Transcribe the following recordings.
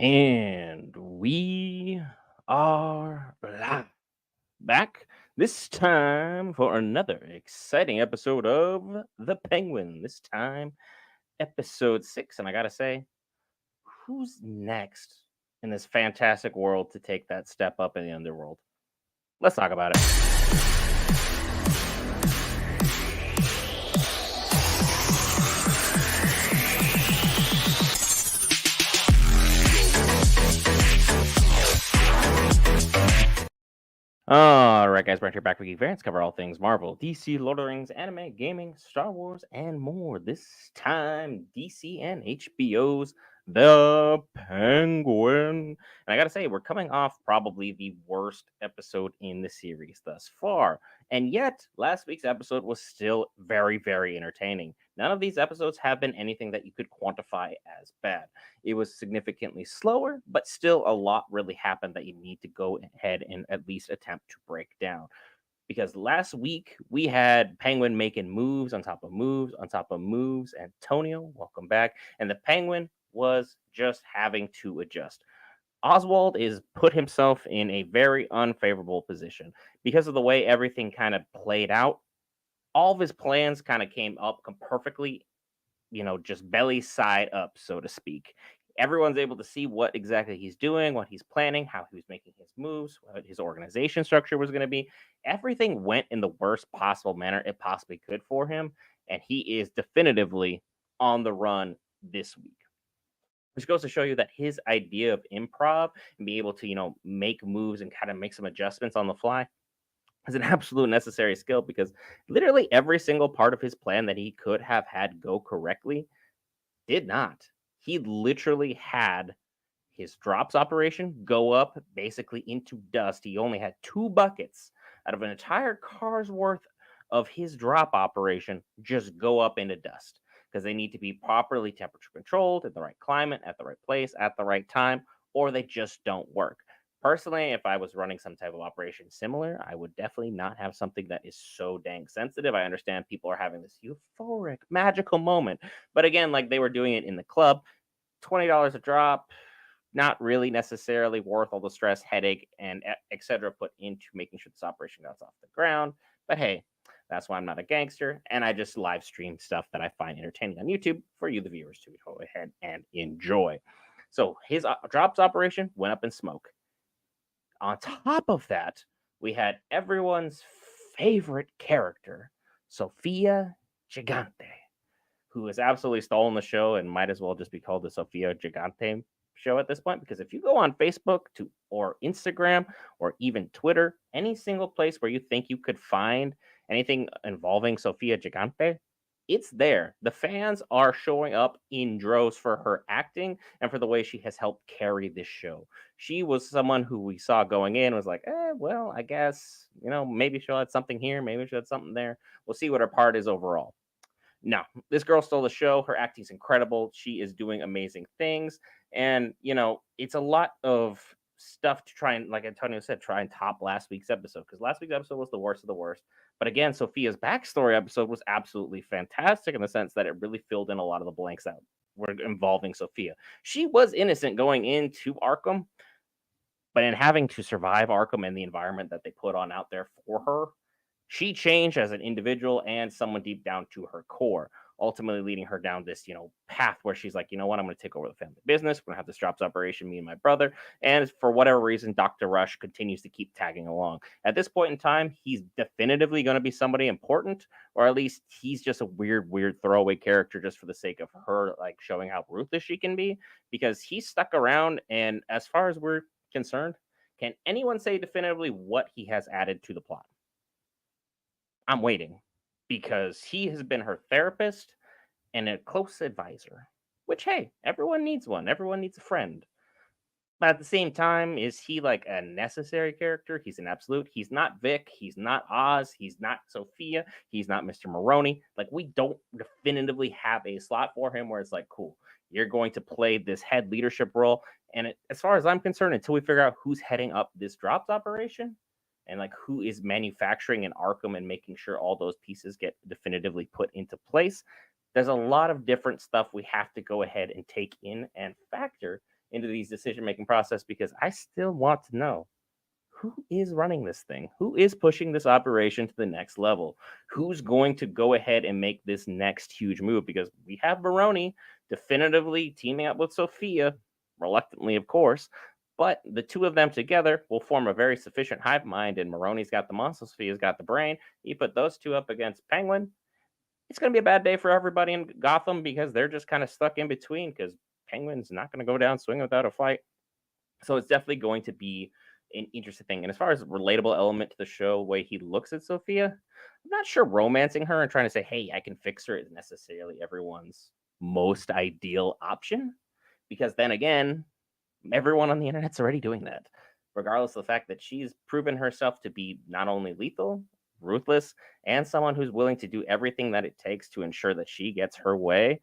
And we are back this time for another exciting episode of The Penguin. This time, episode 6. And I gotta say, who's next in this fantastic world to take that step up in the underworld? Let's talk about it. All right, guys, we're here back with Geek Variants, cover all things Marvel, DC, Lord of the Rings, anime, gaming, Star Wars, and more. This time, DC and HBO's The Penguin. And I gotta say, we're coming off probably the worst episode in the series thus far. And yet, last week's episode was still very, very entertaining. None of these episodes have been anything that you could quantify as bad. It was significantly slower, but still a lot really happened that you need to go ahead and at least attempt to break down. Because last week we had Penguin making moves on top of moves on top of moves. Antonio, welcome back. And the Penguin was just having to adjust. Oswald is put himself in a very unfavorable position because of the way everything kind of played out. All of his plans kind of came up perfectly, just belly side up, so to speak. Everyone's able to see what exactly he's doing, what he's planning, how he was making his moves, what his organization structure was going to be. Everything went in the worst possible manner it possibly could for him, and he is definitively on the run this week. Which goes to show you that his idea of improv and be able to, make moves and kind of make some adjustments on the fly is an absolute necessary skill because literally every single part of his plan that he could have had go correctly did not. He literally had his drops operation go up basically into dust. He only had 2 buckets out of an entire car's worth of his drop operation just go up into dust because they need to be properly temperature controlled in the right climate, at the right place, at the right time, or they just don't work. Personally, if I was running some type of operation similar, I would definitely not have something that is so dang sensitive. I understand people are having this euphoric, magical moment. But again, like they were doing it in the club, $20 a drop, not really necessarily worth all the stress, headache, and etc. put into making sure this operation got off the ground. But hey, that's why I'm not a gangster, and I just live stream stuff that I find entertaining on YouTube for you, the viewers, to go ahead and enjoy. So his drops operation went up in smoke. On top of that, we had everyone's favorite character, Sofia Gigante, who has absolutely stolen the show and might as well just be called the Sofia Gigante show at this point. Because if you go on Facebook or Instagram or even Twitter, any single place where you think you could find anything involving Sofia Gigante, it's there. The fans are showing up in droves for her acting and for the way she has helped carry this show. She was someone who we saw going in was like, well, I guess, maybe she'll add something here, maybe she'll add something there. We'll see what her part is overall. No, this girl stole the show. Her acting's incredible. She is doing amazing things. And, it's a lot of stuff to try and, like Antonio said, try and top last week's episode because last week's episode was the worst of the worst. But again, Sophia's backstory episode was absolutely fantastic in the sense that it really filled in a lot of the blanks that were involving Sophia. She was innocent going into Arkham, but in having to survive Arkham and the environment that they put on out there for her, she changed as an individual and someone deep down to her core, ultimately leading her down this, path where she's like, you know what, I'm going to take over the family business. We're going to have this drops operation, me and my brother. And for whatever reason, Dr. Rush continues to keep tagging along. At this point in time, he's definitively going to be somebody important, or at least he's just a weird throwaway character just for the sake of her, like showing how ruthless she can be, because he's stuck around. And as far as we're concerned, can anyone say definitively what he has added to the plot? I'm waiting because he has been her therapist and a close advisor, which, hey, everyone needs one. Everyone needs a friend. But at the same time, is he like a necessary character? He's an absolute. He's not Vic. He's not Oz. He's not Sophia. He's not Mr. Maroney. Like, we don't definitively have a slot for him where it's like, cool, you're going to play this head leadership role. And as far as I'm concerned, until we figure out who's heading up this drops operation, and like who is manufacturing in Arkham and making sure all those pieces get definitively put into place, there's a lot of different stuff we have to go ahead and take in and factor into these decision making process because I still want to know who is running this thing? Who is pushing this operation to the next level? Who's going to go ahead and make this next huge move? Because we have Baroni definitively teaming up with Sophia, reluctantly, of course, but the two of them together will form a very sufficient hive mind. And Maroni's got the muscle, Sophia's got the brain. You put those two up against Penguin, it's going to be a bad day for everybody in Gotham because they're just kind of stuck in between because Penguin's not going to go down swinging without a fight. So it's definitely going to be an interesting thing. And as far as relatable element to the show, the way he looks at Sophia, I'm not sure romancing her and trying to say, hey, I can fix her is necessarily everyone's most ideal option. Because then again, everyone on the internet's already doing that, regardless of the fact that she's proven herself to be not only lethal, ruthless, and someone who's willing to do everything that it takes to ensure that she gets her way.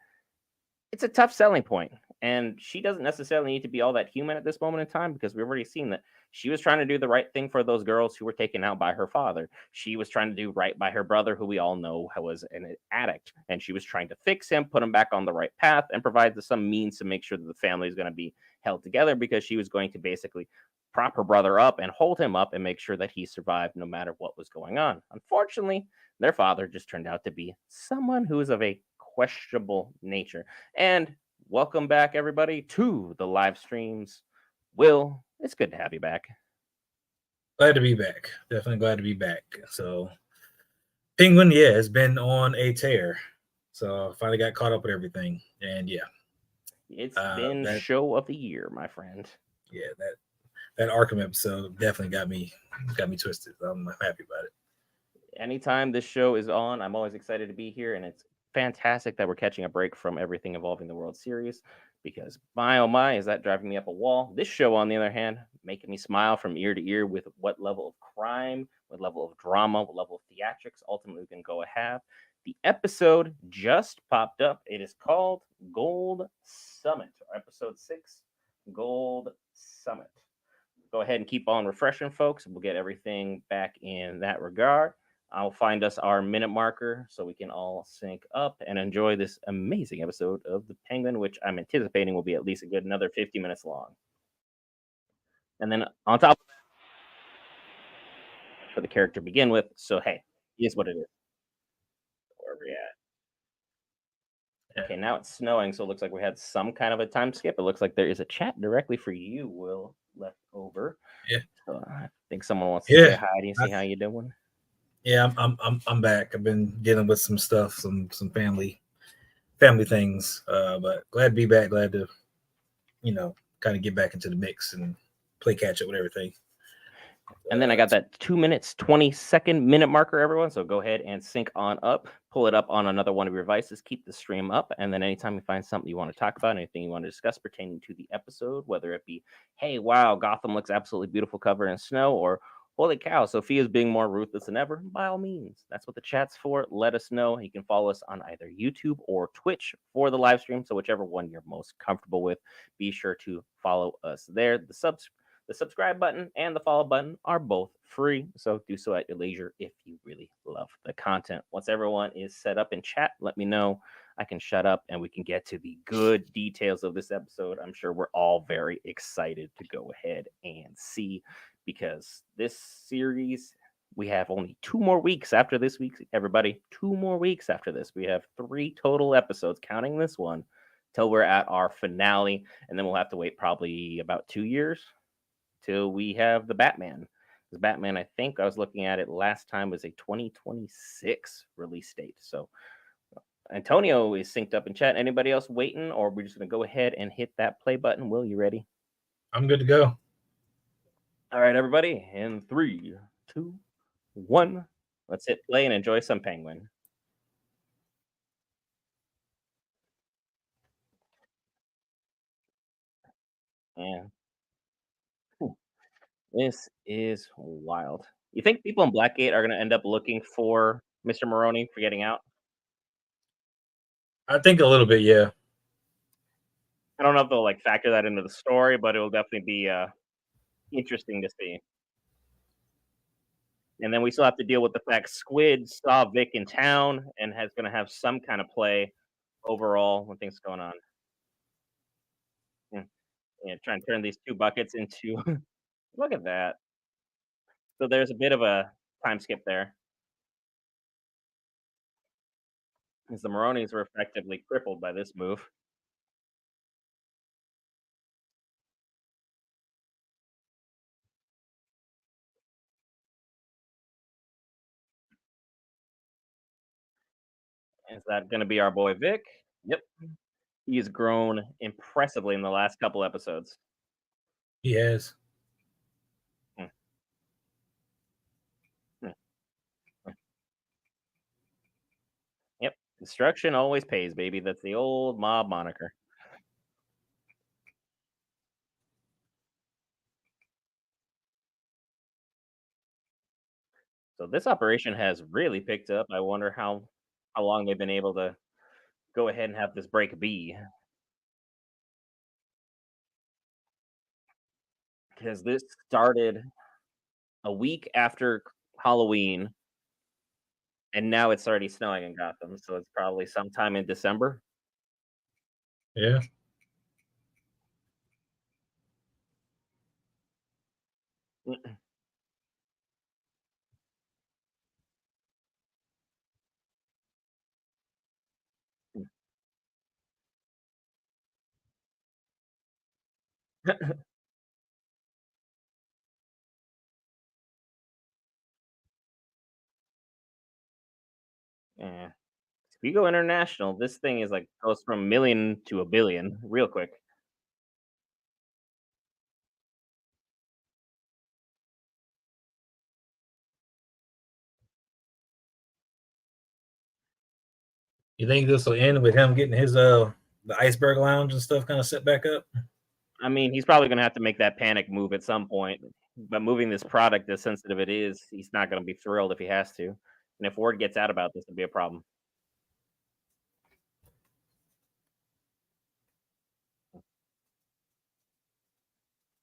It's a tough selling point, and she doesn't necessarily need to be all that human at this moment in time because we've already seen that she was trying to do the right thing for those girls who were taken out by her father. She was trying to do right by her brother, who we all know was an addict, and she was trying to fix him, put him back on the right path, and provide some means to make sure that the family is going to be held together because she was going to basically prop her brother up and hold him up and make sure that he survived no matter what was going on. Unfortunately, their father just turned out to be someone who is of a questionable nature. And welcome back, everybody, to the live streams. Will, it's good to have you back. Glad to be back. Definitely glad to be back. So, Penguin, yeah, has been on a tear. So, finally got caught up with everything. And yeah, It's been that show of the year, my friend. yeah that Arkham episode definitely got me twisted. I'm happy about it. Anytime this show is on, I'm always excited to be here, and it's fantastic that we're catching a break from everything involving the World Series because my oh my, is that driving me up a wall. This show, on the other hand, making me smile from ear to ear with what level of crime, what level of drama, what level of theatrics ultimately we can go have. The episode just popped up. It is called Gold Summit, or episode 6, Gold Summit. Go ahead and keep on refreshing, folks. We'll get everything back in that regard. I'll find us our minute marker so we can all sync up and enjoy this amazing episode of The Penguin, which I'm anticipating will be at least a good another 50 minutes long. And then on top of that, for the character to begin with. So, hey, here's what it is. Where are we at? Yeah. Okay, now it's snowing, so it looks like we had some kind of a time skip. It looks like there is a chat directly for you, Will, left over. Yeah. So I think someone wants to say Yeah. hi. Do you see how you doing? Yeah, I'm back. I've been dealing with some stuff, some family things. But glad to be back. Glad to, kind of get back into the mix and play catch up with everything. And then I got that 2 minutes, 20-second minute marker, everyone. So go ahead and sync on up, pull it up on another one of your devices, keep the stream up. And then anytime you find something you want to talk about, anything you want to discuss pertaining to the episode, whether it be, hey, wow, Gotham looks absolutely beautiful covered in snow, or holy cow, Sophia's being more ruthless than ever, by all means. That's what the chat's for. Let us know. You can follow us on either YouTube or Twitch for the live stream. So whichever one you're most comfortable with, be sure to follow us there. The subscribe button and the follow button are both free, so do so at your leisure if you really love the content. Once everyone is set up in chat, let me know. I can shut up and we can get to the good details of this episode. I'm sure we're all very excited to go ahead and see because this series, we have only 2 more weeks after this week, everybody. 2 more weeks after this. We have 3 total episodes, counting this one, till we're at our finale, and then we'll have to wait probably about 2 years till we have the Batman. Because Batman, I think I was looking at it last time, was a 2026 release date. So Antonio is synced up in chat. Anybody else waiting, or we're just going to go ahead and hit that play button? Will, you ready? I'm good to go. All right, everybody. In 3, 2, 1. Let's hit play and enjoy some Penguin. Yeah. This is wild. You think people in Blackgate are going to end up looking for Mr. Maroney for getting out? I think a little bit, yeah. I don't know if they'll like factor that into the story, but it will definitely be interesting to see. And then we still have to deal with the fact Squid saw Vic in town and has going to have some kind of play overall when things going on. Yeah, try and turn these 2 buckets into look at that. So there's a bit of a time skip there, as the Maronis were effectively crippled by this move. Is that gonna be our boy Vic? Yep. He's grown impressively in the last couple episodes. He has. Mm, mm, mm. Yep. Destruction always pays, baby. That's the old mob moniker. So this operation has really picked up. I wonder how long they've been able to go ahead and have this break be, because this started a week after Halloween, and now it's already snowing in Gotham. So it's probably sometime in December. Yeah. Mm, mm. Yeah. If you go international, this thing is like goes from a million to a billion real quick. You think this will end with him getting his the iceberg lounge and stuff kind of set back up? I mean, he's probably gonna have to make that panic move at some point. But moving this product as sensitive it is, he's not gonna be thrilled if he has to. And if word gets out about this, it'll be a problem.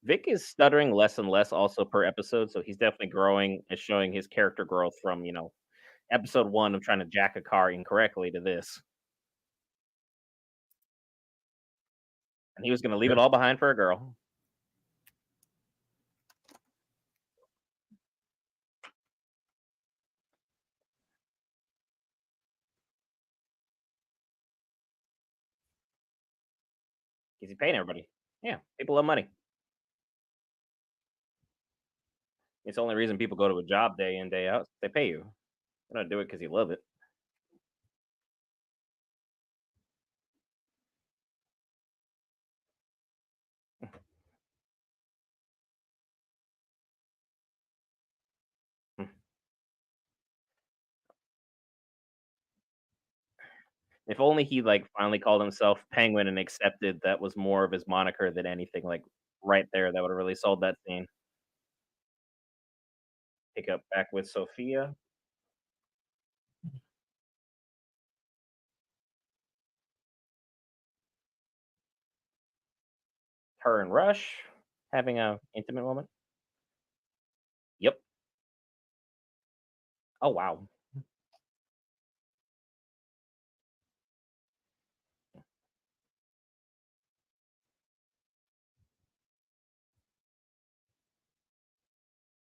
Vic is stuttering less and less also per episode, so he's definitely growing and showing his character growth from, episode 1 of trying to jack a car incorrectly to this. And he was gonna leave it Yeah. all behind for a girl. 'Cause he's paying everybody. Yeah, people love money. It's the only reason people go to a job day in, day out. They pay you. They don't do it because you love it. If only he, like, finally called himself Penguin and accepted that was more of his moniker than anything, like, right there, that would've really sold that scene. Pick up back with Sophia. Her and Rush having a intimate moment. Yep. Oh, wow.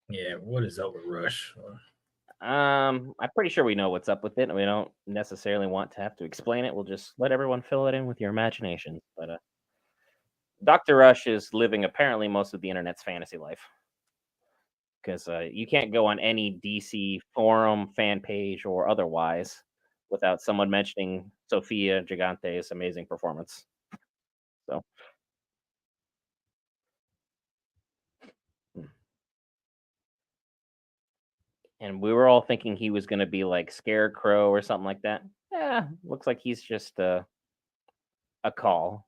Yeah. What is up with Rush? I'm pretty sure we know what's up with it, and we don't necessarily want to have to explain it. We'll just let everyone fill it in with your imagination. But Dr. Rush is living apparently most of the internet's fantasy life, because you can't go on any DC forum, fan page, or otherwise without someone mentioning Sofia Gigante's amazing performance. So, mm. And we were all thinking he was going to be like Scarecrow or something like that. Yeah, looks like he's just a call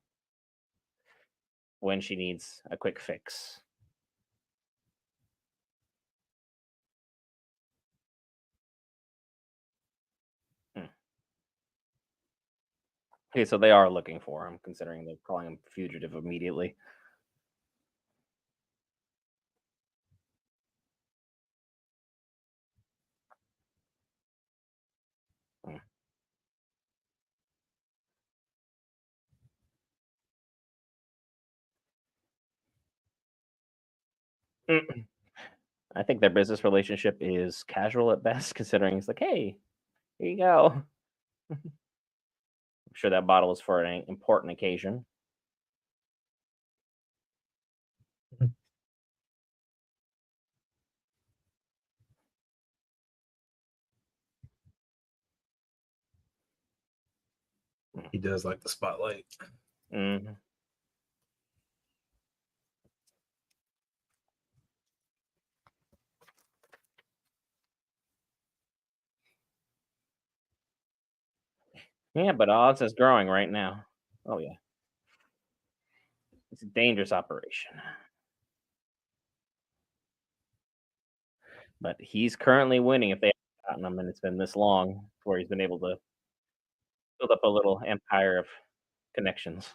when she needs a quick fix. Hmm. Okay, so they are looking for him, considering they're calling him fugitive immediately. Hmm. I think their business relationship is casual at best, considering it's like, "Hey, here you go." I'm sure that bottle was for an important occasion. He does like the spotlight. Mhm. Yeah, but Oz is growing right now. Oh, yeah. It's a dangerous operation. But he's currently winning if they haven't gotten him, and it's been this long where he's been able to build up a little empire of connections.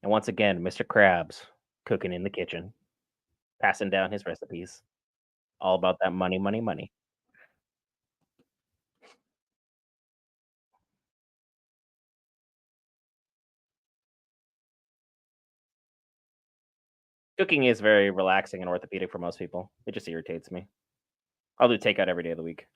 And once again, Mr. Krabs cooking in the kitchen, passing down his recipes. All about that money, money, money. Cooking is very relaxing and orthopedic for most people. It just irritates me. I'll do takeout every day of the week.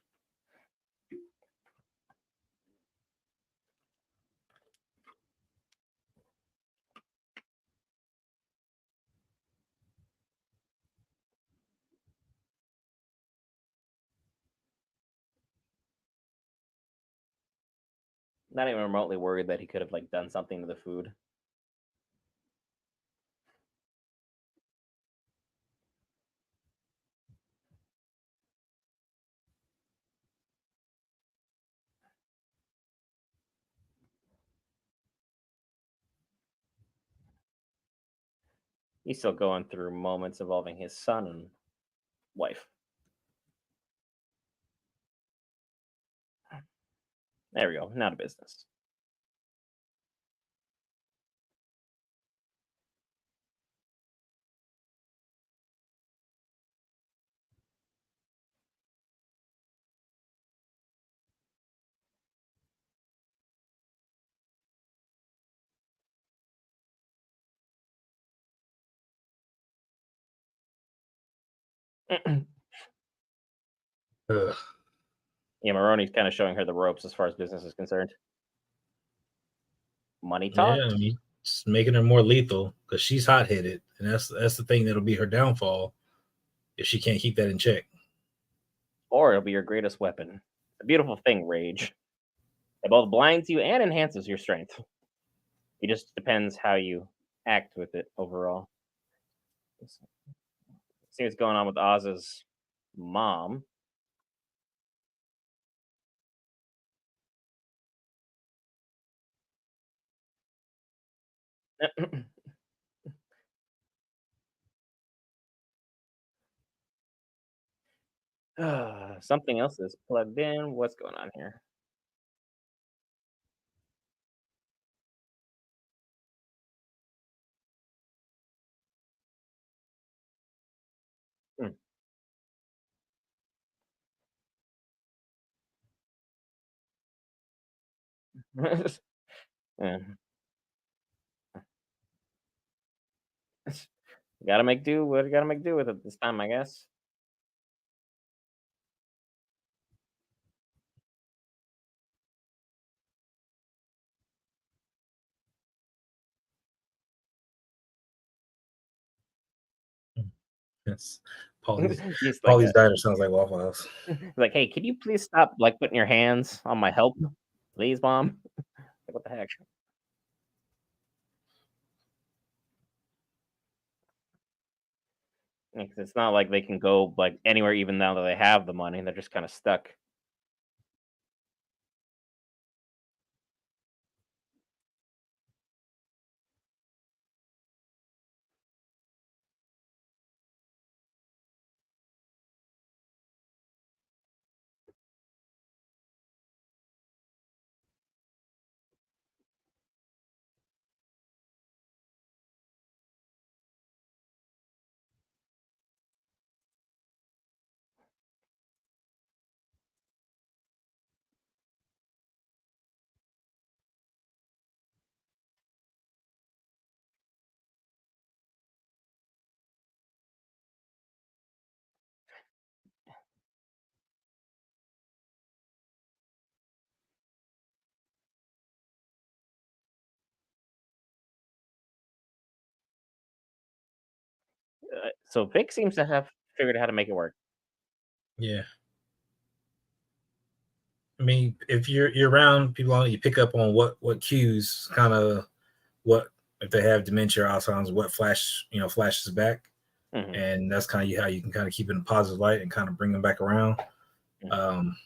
Not even remotely worried that he could have like done something to the food. He's still going through moments involving his son and wife. There we go. Now to business. Ugh. Yeah, Maroni's kind of showing her the ropes as far as business is concerned. Money Yeah, I talks, mean, just making her more lethal because she's hot headed, and that's the thing that'll be her downfall if she can't keep that in check. or it'll be your greatest weapon. A beautiful thing, rage. It both blinds you and enhances your strength. It just depends how you act with it overall. See what's going on with Oz's mom. Something else is plugged in. What's going on here? Yeah. Gotta make do. What you gotta make do with it this time, I guess. Yes, Polly's He's like, Polly's diner sounds like Waffle House. like, hey, can you please stop like putting your hands on my help, please, mom? Like, what the heck? Like, it's not like they can go like anywhere, even now that they have the money. They're just kind of stuck. So Vic seems to have figured out how to make it work. Yeah. I mean, if you're around people, you pick up on what cues, kind of what if they have dementia or Alzheimer's, what flashes back, Hmm. and that's kind of how you can kind of keep it in a positive light and kind of bring them back around. Hmm. Um,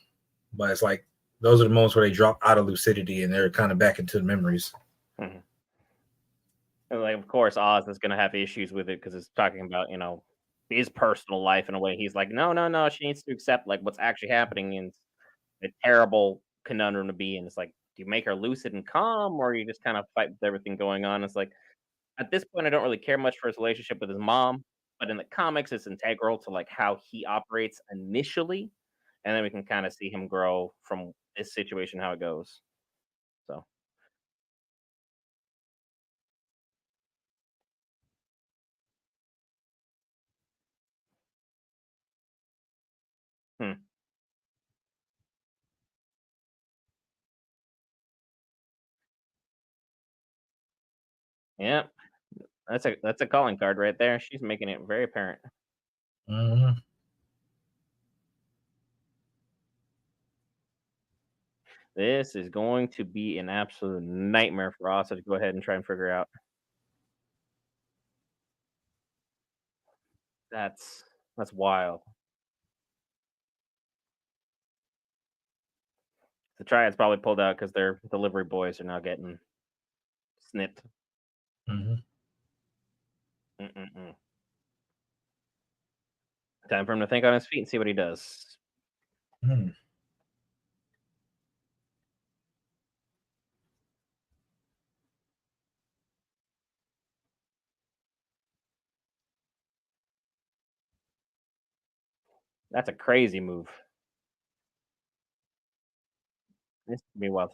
but it's like those are the moments where they drop out of lucidity and they're kind of back into the memories. Hmm. And like, of course, Oz is gonna have issues with it because it's talking about his personal life in a way. He's like, no, no, no. She needs to accept like what's actually happening, and it's a terrible conundrum to be in. It's like, do you make her lucid and calm, or you just kind of fight with everything going on? It's like at this point, I don't really care much for his relationship with his mom, but in the comics, it's integral to like how he operates initially, and then we can kind of see him grow from this situation, how it goes. So, hmm. Yeah, that's a calling card right there. She's making it very apparent. Mm-hmm. This is going to be an absolute nightmare for us to go ahead and try and figure out. That's wild. The Triads probably pulled out because their delivery boys are now getting snipped. Mm-hmm. Mm-mm-mm. Time for him to think on his feet and see what he does. Mm-hmm. That's a crazy move. This could be wild.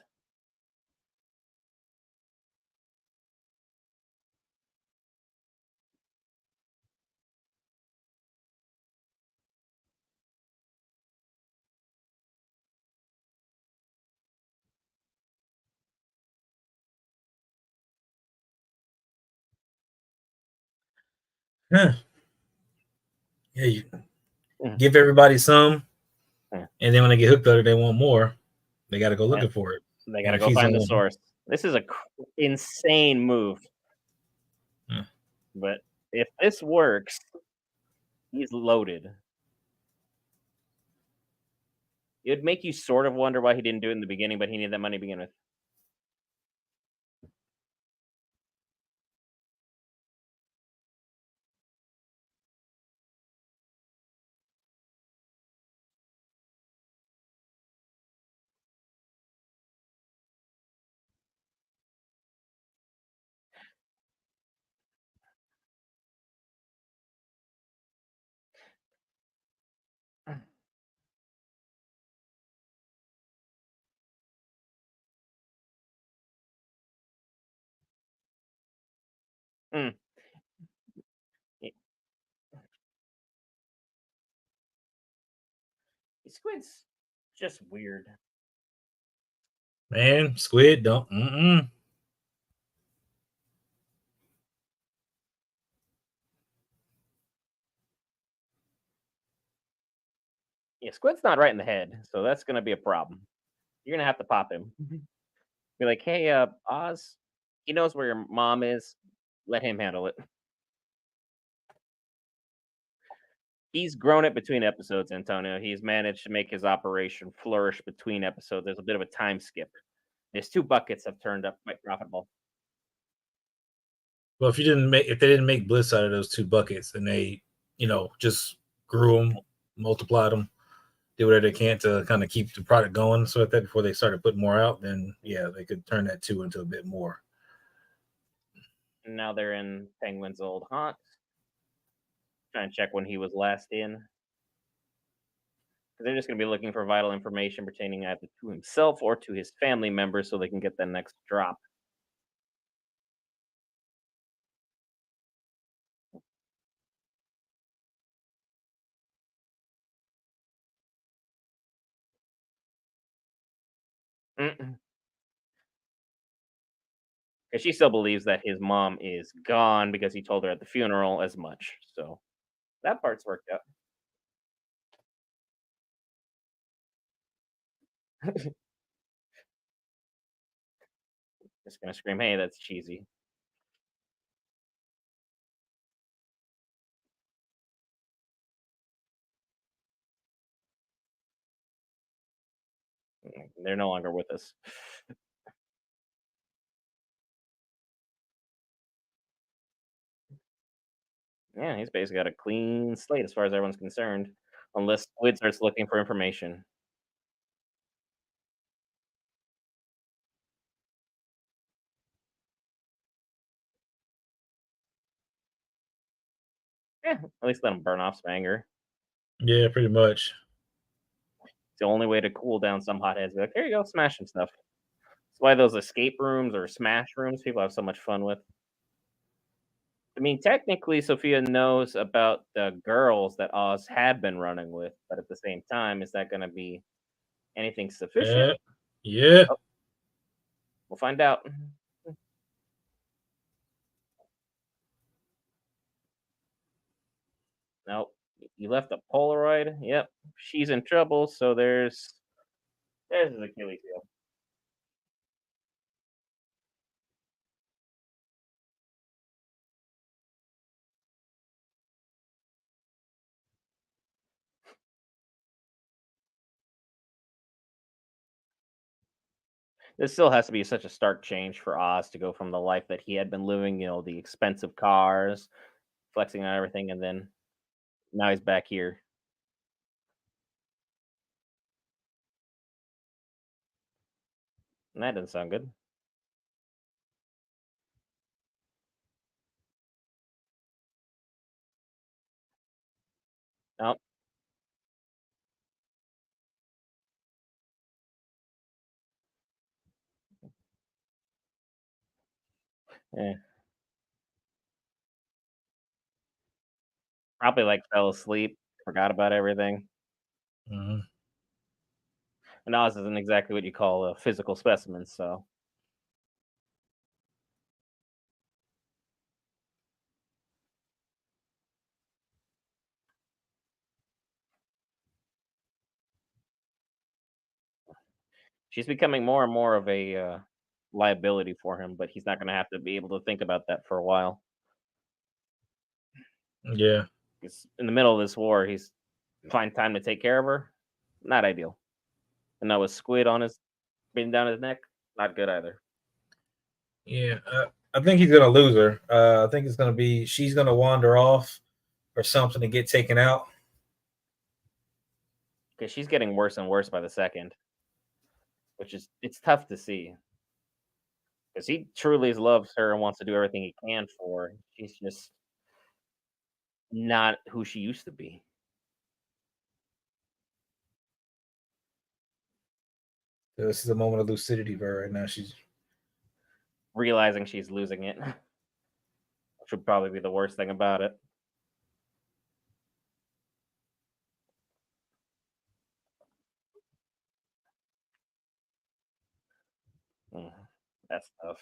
Yeah, you Mm, give everybody some, mm, and then when they get hooked on it, they want more. They got to go yeah. looking for it. They And gotta if go he's the find the one, source. This is a insane move, yeah. but if this works, he's loaded. It would make you sort of wonder why he didn't do it in the beginning, but he needed that money to begin with. Mm. y- Squid's just weird. Man, squid don't. Mm-mm. Yeah, Squid's not right in the head, so that's gonna be a problem. You're gonna have to pop him. Be like, hey, Oz, he knows where your mom is. Let him handle it. He's grown it between episodes, Antonio. He's managed to make his operation flourish between episodes. There's a bit of a time skip. His two buckets have turned up quite profitable. Well, if they didn't make bliss out of those two buckets, and they, just grew them, multiplied them, did whatever they can to kind of keep the product going, so that before they started putting more out, then yeah, they could turn that two into a bit more. And now they're in Penguin's old haunt. Trying to check when he was last in. 'Cause they're just going to be looking for vital information pertaining either to himself or to his family members so they can get the next drop. Because she still believes that his mom is gone because he told her at the funeral as much. So That part's worked out. Just gonna scream, "Hey, that's cheesy." They're no longer with us. Yeah, he's basically got a clean slate as far as everyone's concerned, unless Squid starts looking for information. Yeah, at least let him burn off some anger. Yeah, pretty much. It's the only way to cool down some hotheads. Be like, "Here you go, smash some stuff." That's why those escape rooms or smash rooms people have so much fun with. I mean, technically, Sophia knows about the girls that Oz had been running with, but at the same time, is that going to be anything sufficient? Yeah, yeah. Oh, we'll find out. Nope. You left a Polaroid. Yep. She's in trouble. So there's his Achilles heel. This still has to be such a stark change for Oz to go from the life that he had been living, the expensive cars, flexing on everything, and then now he's back here. And that doesn't sound good. Nope. Yeah. Probably like fell asleep, forgot about everything. Mhm. And Oz isn't exactly what you call a physical specimen, so she's becoming more and more of a liability for him, but he's not going to have to be able to think about that for a while. Yeah, He's in the middle of this war. He's find time to take care of her. Not ideal. And now with Squid on his breathing down his neck, not good either. yeah. I think he's gonna lose her. I think it's gonna be she's gonna wander off or something to get taken out. Because she's getting worse and worse by the second, which is it's tough to see. Because he truly loves her and wants to do everything he can for her. She's just not who she used to be. This is a moment of lucidity for her right now. She's Realizing she's losing it, which would probably be the worst thing about it. Mm, that's tough.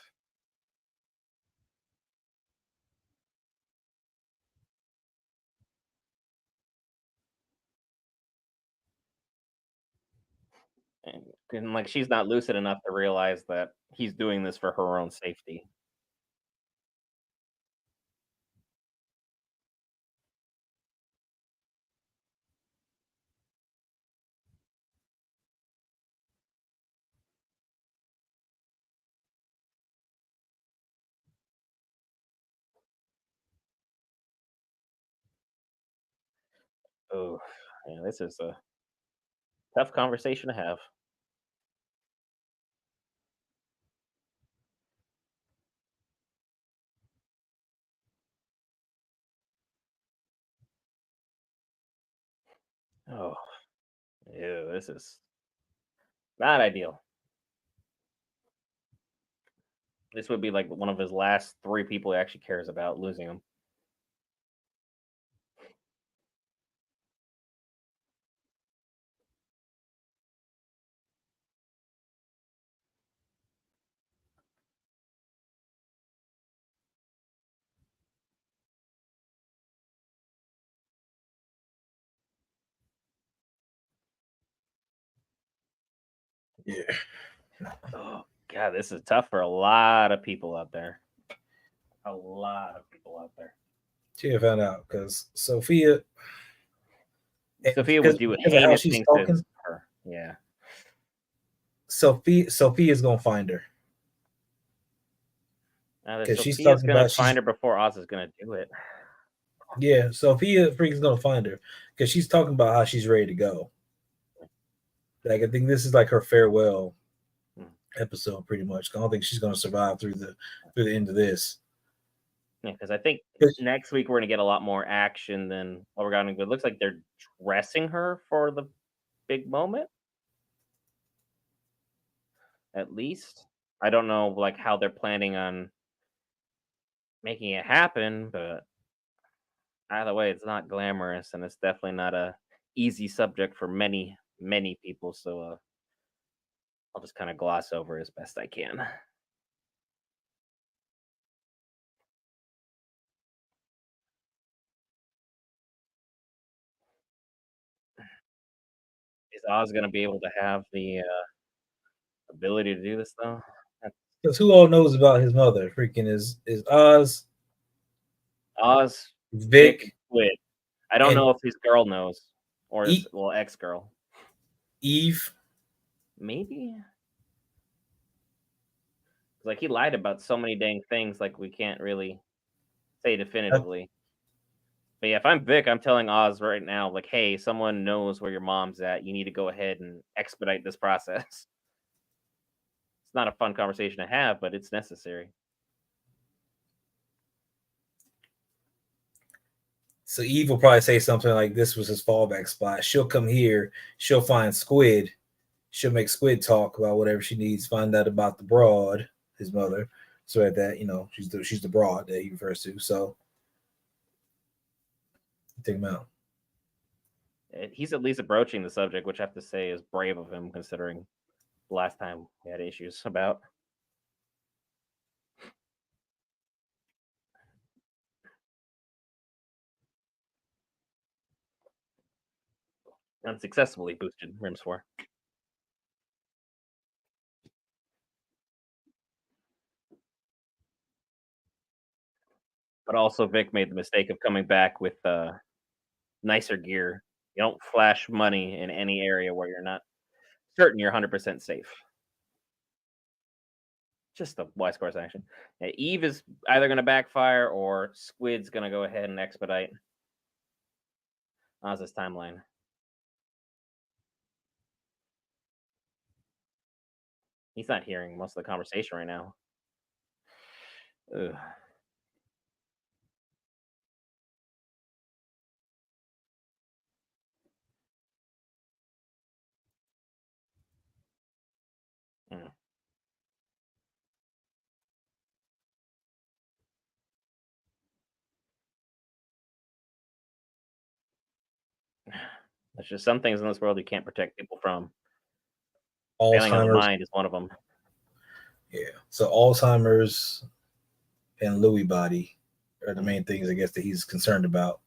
And like she's not lucid enough to realize that he's doing this for her own safety. Oh, yeah, this is a tough conversation to have. Oh, ew, this is not ideal. This would be like one of his last three people he actually cares about losing him. Yeah. Oh god, this is tough for a lot of people out there. A lot of people out there. She found out because Sophia, Sophia would do because of how heinous she's things to talking, her. Yeah. Sophia's gonna find her Either because she's Sophia's talking gonna about find her before Oz is gonna do it. Sophia freaking gonna find her because she's talking about how she's ready to go. Like I think this is like her farewell Hmm. episode, pretty much. I don't think she's gonna survive through the end of this. Yeah, because I think 'Cause- next week we're gonna get a lot more action than what we're gonna. It looks like they're dressing her for the big moment. At least I don't know like how they're planning on making it happen, but either way, it's not glamorous and it's definitely not a easy subject for many people. So I'll just kind of gloss over as best I can. Is Oz gonna be able to have the ability to do this though? That's Because who all knows about his mother? Freaking is Oz, Oz, Vic, Vic, Squid. I don't and know if his girl knows or his e- well ex girl. Eve. Maybe like he lied about so many dang things. Like we can't really say Uh, definitively. But yeah, if I'm Vic, I'm telling Oz right now, like, hey, someone knows where your mom's at. You need to go ahead and expedite this process. It's not a fun conversation to have, but it's necessary. So Eve will probably say something like this was his fallback spot. She'll come here, she'll find Squid, she'll make Squid talk about whatever she needs, find out about the broad, his mother. So at that, she's the broad that he refers to. So take him out. He's at least broaching the subject, which I have to say is brave of him, considering the last time we had issues about. Unsuccessfully boosted Rims 4. But also, Vic made the mistake of coming back with nicer gear. You don't flash money in any area where you're not certain you're 100% safe. Just a wise course action. Eve is either going to backfire or Squid's going to go ahead and expedite Oz's timeline. He's not hearing most of the conversation right now. Ugh. Mm. There's just some things in this world you can't protect people from. Failing of the Alzheimer's. mind is one of them. Yeah. So Alzheimer's and Lewy body are the Mm. main things I guess that he's concerned about.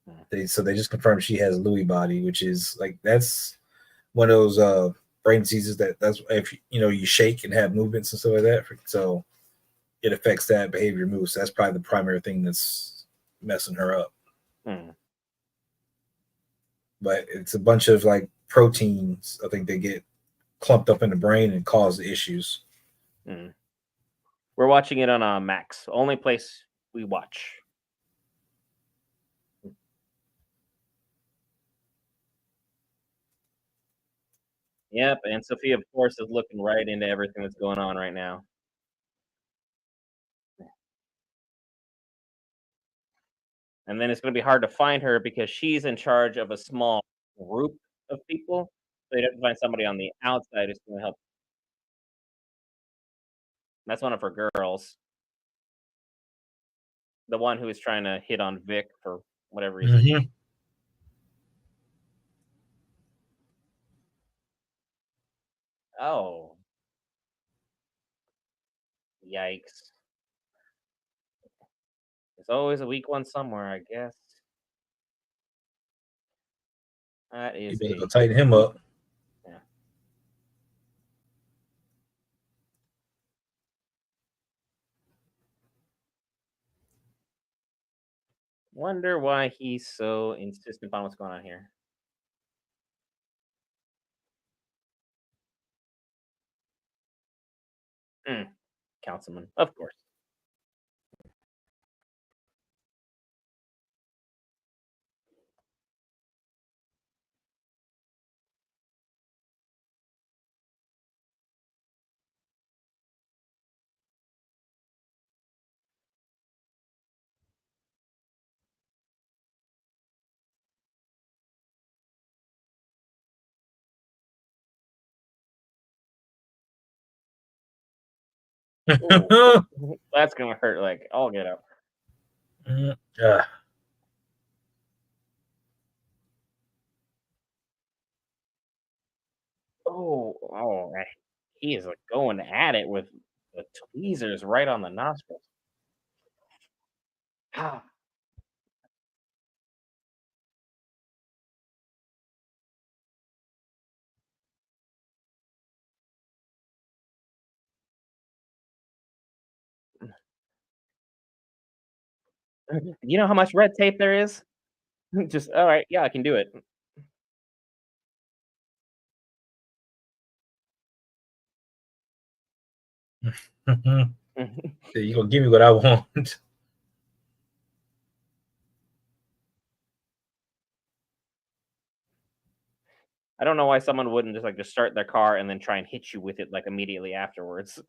Mm. They just confirmed she has Lewy body, which is like that's one of those brain diseases that's if you shake and have movements and stuff like that. So it affects that behavior moves. So that's probably the primary thing that's messing her up. Mm. But it's a bunch of like proteins. I think they get clumped up in the brain and cause the issues. Mm. We're watching it on Max. Only place we watch. Yep, and Sophia, of course, is looking right into everything that's going on right now. And then it's going to be hard to find her because she's in charge of a small group of people. So you'd have to find somebody on the outside who's going to help. That's one of her girls, the one who is trying to hit on Vic for whatever reason. Mm-hmm. Oh, yikes. There's always a weak one somewhere, I guess. That You is better go a tighten him up. yeah. Wonder why he's so insistent on what's going on here. Mm, councilman, of course. Ooh, that's gonna hurt. Like, I'll get up. Mm, uh, He is like going at it with the tweezers right on the nostrils. Ah, you know how much red tape there is? Just all right, yeah, I can do it. you gonna give me what I want? I don't know why someone wouldn't just start their car and then try and hit you with it like immediately afterwards.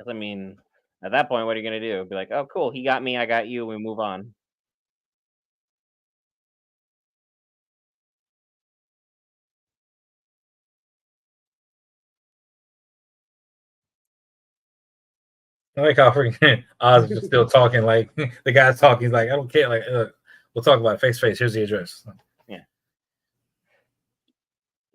I mean, at that point, what are you gonna do? Be like, oh, cool, he got me, I got you, we move on. I like how freaking Oz is just still talking. Like the guy's talking. He's like, I don't care. Like, we'll talk about it face to face. Here's the address. Yeah,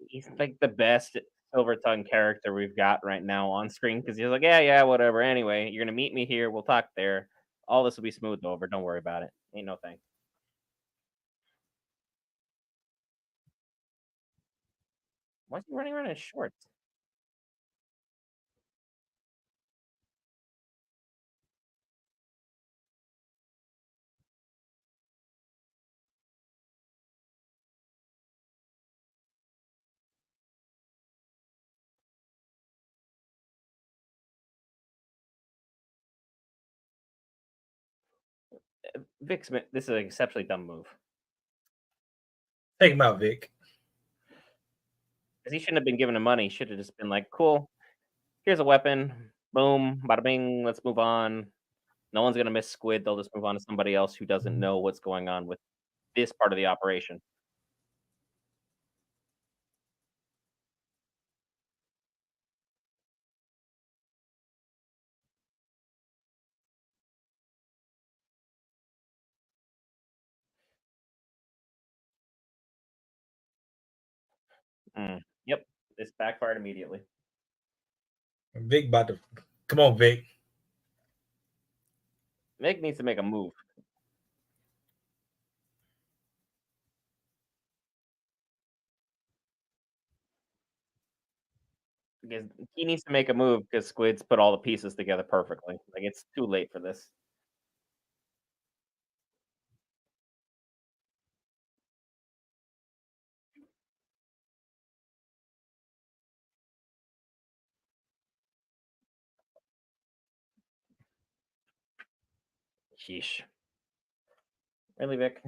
he's like the best silver tongue character we've got right now on screen because he's like, yeah, yeah, whatever. Anyway, you're gonna meet me here. We'll talk there. All this will be smoothed over. Don't worry about it. Ain't no thing. Why is he running around in shorts? Vic Smith. This is an exceptionally dumb move Take him out, Vic. because he shouldn't have been given the money. He should have just been like, cool. Here's a weapon. Boom. Bada bing. Let's move on. No one's gonna miss Squid. They'll just move on to somebody else who doesn't know what's going on with this part of the operation. Yep. This backfired immediately. Vic about to come on, Vic. Vic needs to make a move because he needs to make a move because Squid's put all the pieces together perfectly. Like it's too late for this. Sheesh. Really, Vic?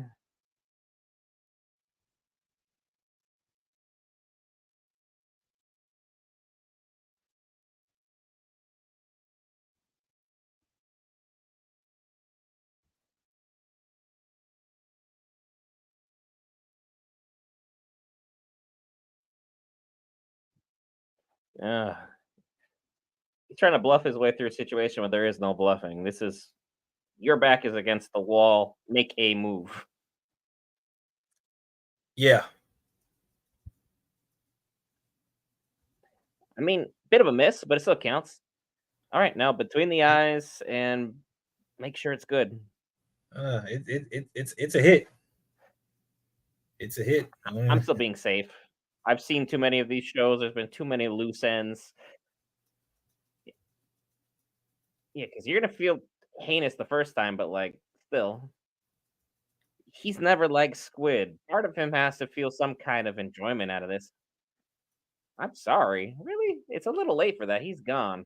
Uh, he's trying to bluff his way through a situation where there is no bluffing. This is your back is against the wall. Make a move. Yeah. I mean, bit of a miss, but it still counts. All right, now between the eyes and make sure it's good. It's a hit. It's a hit. I'm still being safe. I've seen too many of these shows. There's been too many loose ends. Yeah, because you're gonna feel heinous the first time, but like still, he's never liked squid. Part of him has to feel some kind of enjoyment out of this. I'm sorry, really? It's a little late for that. He's gone.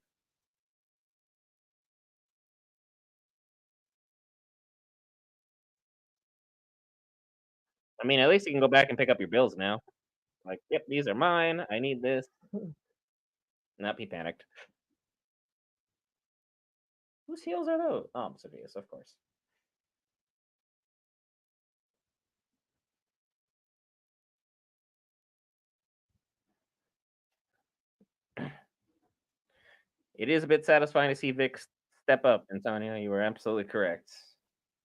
I mean, at least you can go back and pick up your bills now. Like, yep, these are mine. I need this. Nope, he panicked. Whose heels are those? Oh, Sophia's, of course. It is a bit satisfying to see Vic step up, Antonio. You were absolutely correct.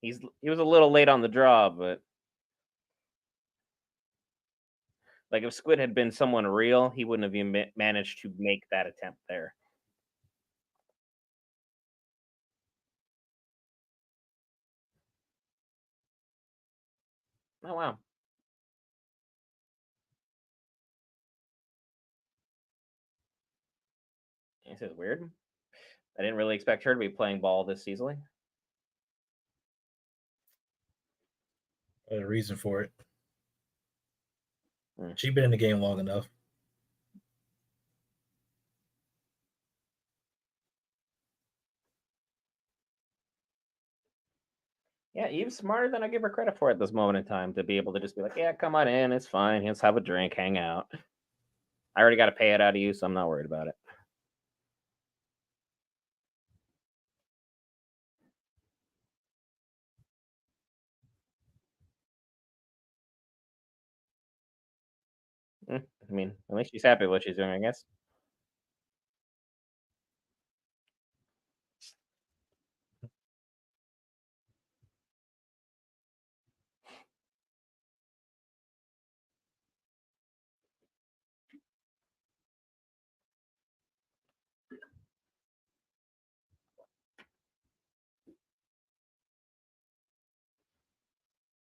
He was a little late on the draw, but like if Squid had been someone real, he wouldn't have even managed to make that attempt there. Oh wow, this is weird. I didn't really expect her to be playing ball this easily. A reason for it. Hmm. She's been in the game long enough. Yeah, Eve's smarter than I give her credit for at this moment in time to be able to just be like, yeah, come on in, it's fine. Let's have a drink, hang out. I already got to pay it out of you, so I'm not worried about it. I mean, at least she's happy with what she's doing, I guess.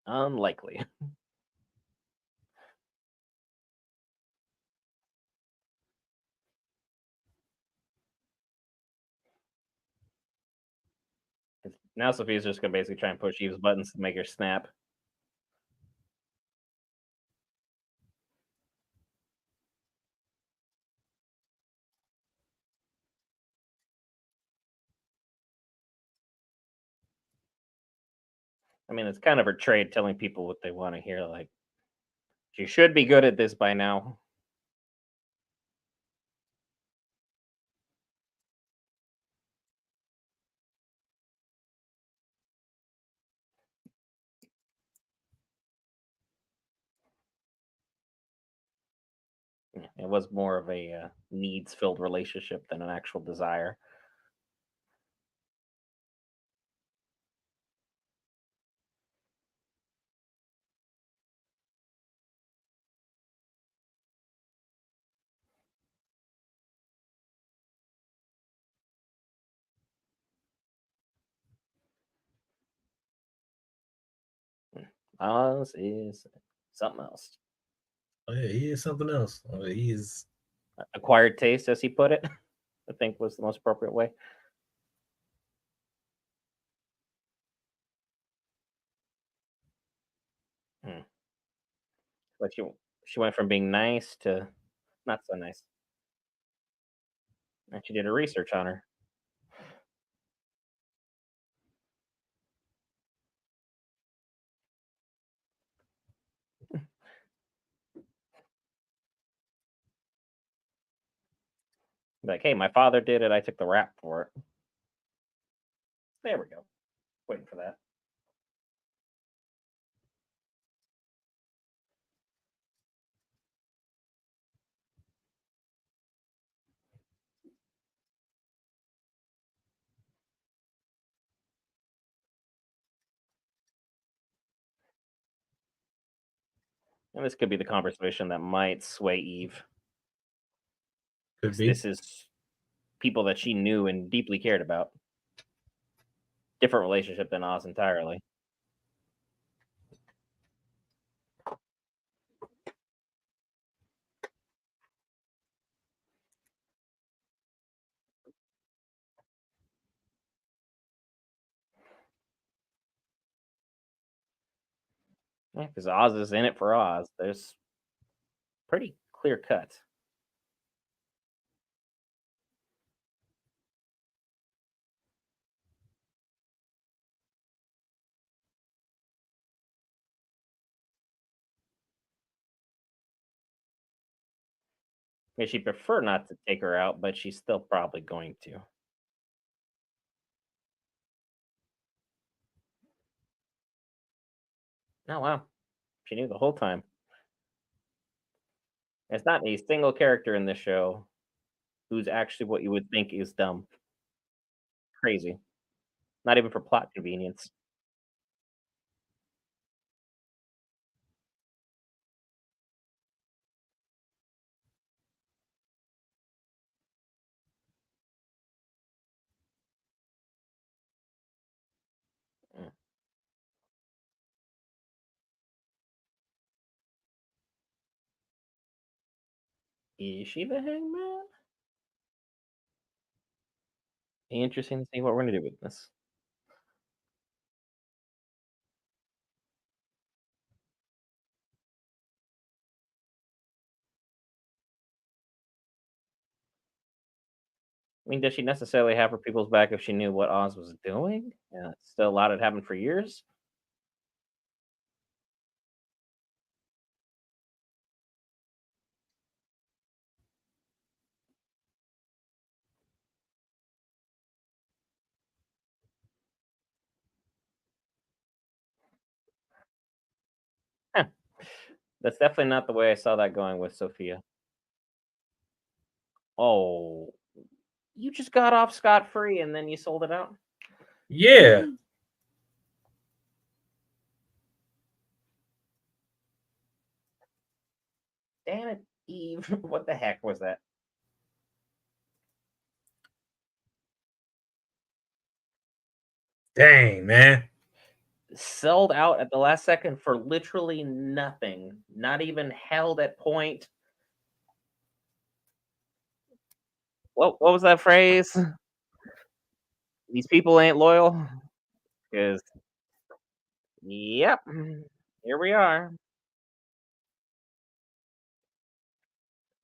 Unlikely. 'Cause now Sophia's just gonna basically try and push Eve's buttons to make her snap. I mean, it's kind of her trade telling people what they want to hear. Like, she should be good at this by now. Yeah, it was more of a needs filled relationship than an actual desire. Oz is something else. Oh yeah, he is something else. He is. Acquired taste, as he put it, I think was the most appropriate way. Hmm. Like she went from being nice to not so nice. And she did her research on her. Like, hey, my father did it. I took the rap for it. There we go. Waiting for that. And this could be the conversation that might sway Eve. Could 'Cause be. this is people that she knew and deeply cared about. Different relationship than Oz entirely. Because Oz is in it for Oz. There's pretty clear cut. Yeah, she'd prefer not to take her out, but she's still probably going to. Oh wow, she knew the whole time. There's not a single character in this show who's actually what you would think is dumb. Crazy. Not even for plot convenience. Mm. Is she the hangman? Interesting to see what we're gonna do with this. I mean, does she necessarily have her people's back if she knew what Oz was doing? Yeah, still allowed it to happen for years? Huh. That's definitely not the way I saw that going with Sophia. Oh, you just got off scot free and then you sold it out? Yeah. Really? Damn it, Eve. What the heck was that? Dang, man. Sold out at the last second for literally nothing. Not even held at point. What was that phrase? These people ain't loyal? Because, yep, here we are.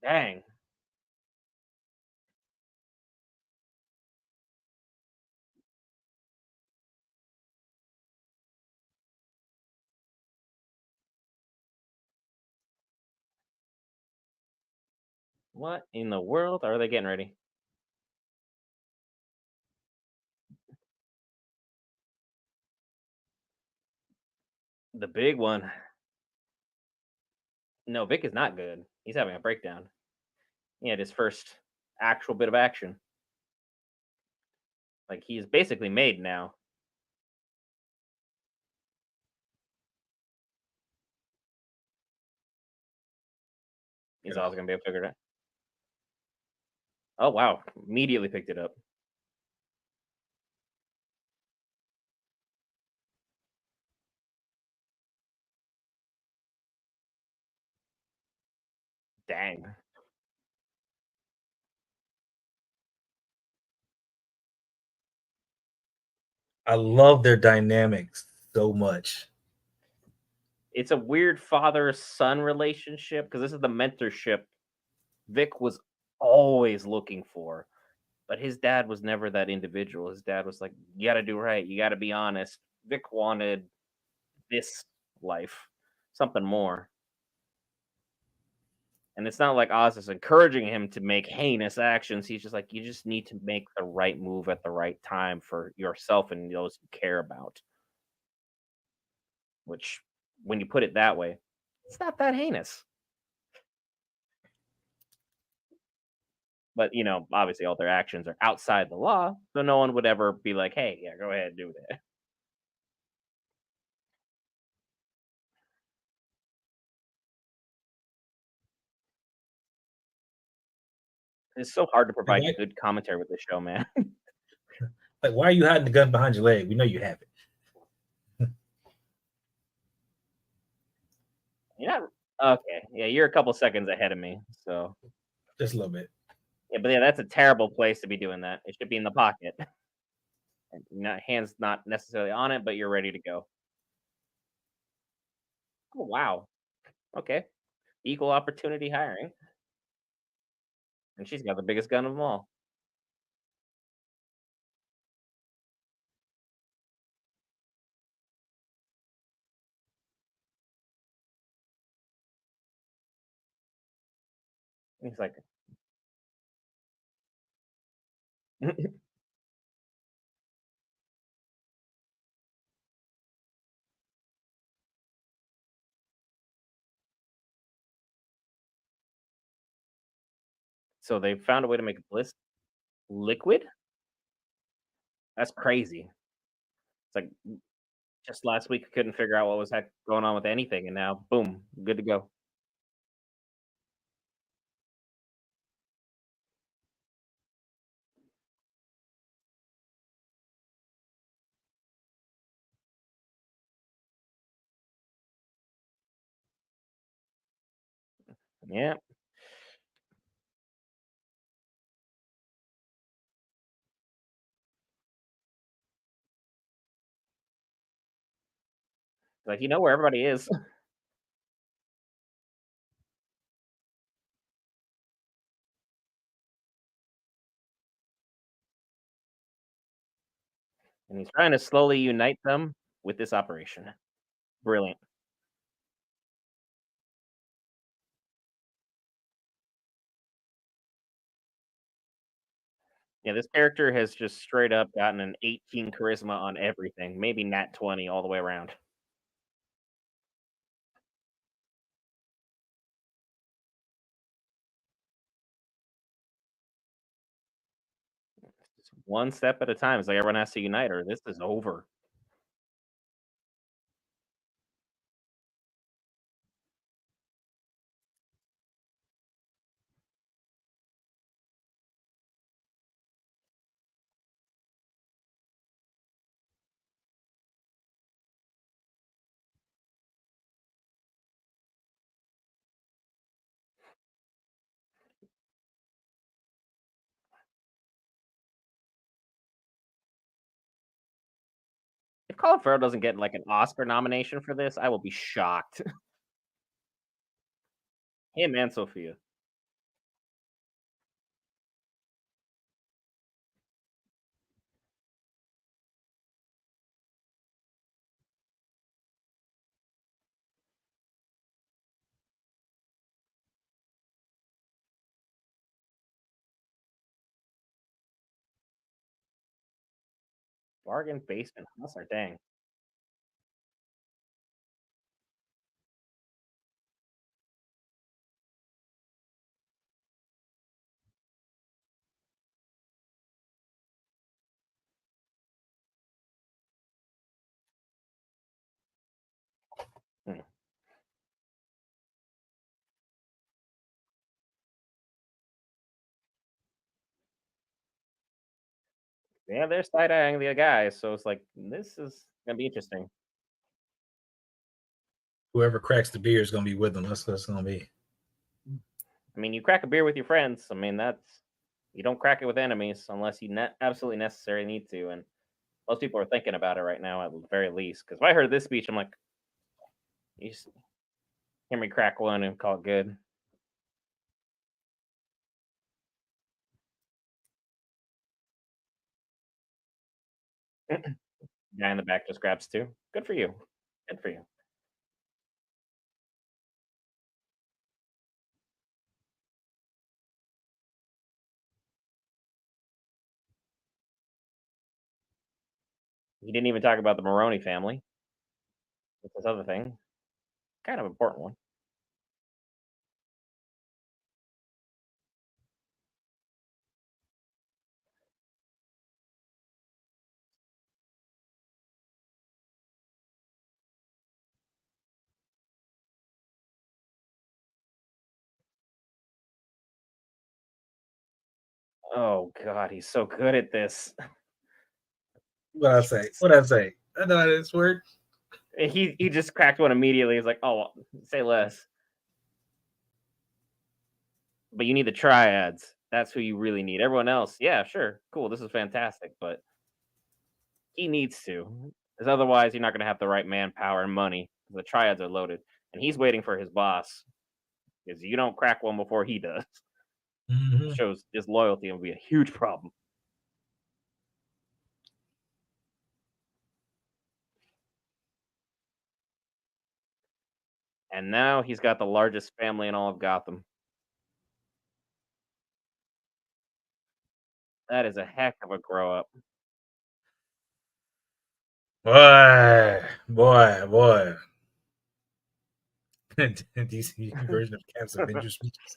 Dang. What in the world are they getting ready? The big one. No, Vic is not good. He's having a breakdown. He had his first actual bit of action. Like he's basically made now. He's Yeah. also gonna be able to figure it out. Oh wow. Immediately picked it up. Dang. I love their dynamics so much. It's a weird father son relationship because this is the mentorship Vic was always looking for. But his dad was never that individual. His dad was like, you gotta do right, you gotta be honest. Vic wanted this life, something more. And it's not like Oz is encouraging him to make heinous actions. He's just like, you just need to make the right move at the right time for yourself and those you care about. Which, when you put it that way, it's not that heinous. But obviously, all their actions are outside the law, so no one would ever be like, "Hey, yeah, go ahead, do that." It's so hard to Like provide why, good commentary with this show, man. like, why are you hiding the gun behind your leg? We know you have it. You're not okay. Yeah, you're a couple seconds ahead of me. So Just a little bit. yeah, but yeah, that's a terrible place to be doing that. It should be in the pocket, and not hands not necessarily on it, but you're ready to go. Oh, wow. Okay. Equal opportunity hiring, and she's got the biggest gun of them all. He's like, so they found a way to make bliss liquid? That's crazy. It's like just last week couldn't figure out what was heck going on with anything, and now boom, good to go. Yeah. Like, you know where everybody is. And he's trying to slowly unite them with this operation. Brilliant. Yeah, this character has just straight up gotten an 18 charisma on everything, maybe nat 20 all the way around. Just one step at a time. It's like everyone has to unite or this is over. If Colin Farrell doesn't get like an Oscar nomination for this, I will be shocked. Him and Sophia. Bargain basement hustler. Dang. Hmm. Yeah, they're side eyeing the guy, so it's like this is gonna be interesting. Whoever cracks the beer is gonna be with them. That's what it's gonna be. I mean, you crack a beer with your friends. I mean, that's you don't crack it with enemies unless you absolutely necessarily need to. And most people are thinking about it right now, at the very least. Because if I heard this speech, I'm like, you just hear me crack one and call it good. Guy in the back just grabs two. Good for you. Good for you. He didn't even talk about the Maroney family. That's this other thing, kind of important one. Oh God, he's so good at this. What I say? What I say? I know how this works. He just cracked one immediately. He's like, oh, say less. But you need the triads. That's who you really need. Everyone else, yeah, sure, cool. This is fantastic, but he needs to, because otherwise you're not going to have the right manpower and money. The triads are loaded, and he's waiting for his boss because you don't crack one before he does. Mhm. Shows disloyalty and will be a huge problem. And now he's got the largest family in all of Gotham. That is a heck of a grow up. Boy. DC version of Cap's Avenger speeches.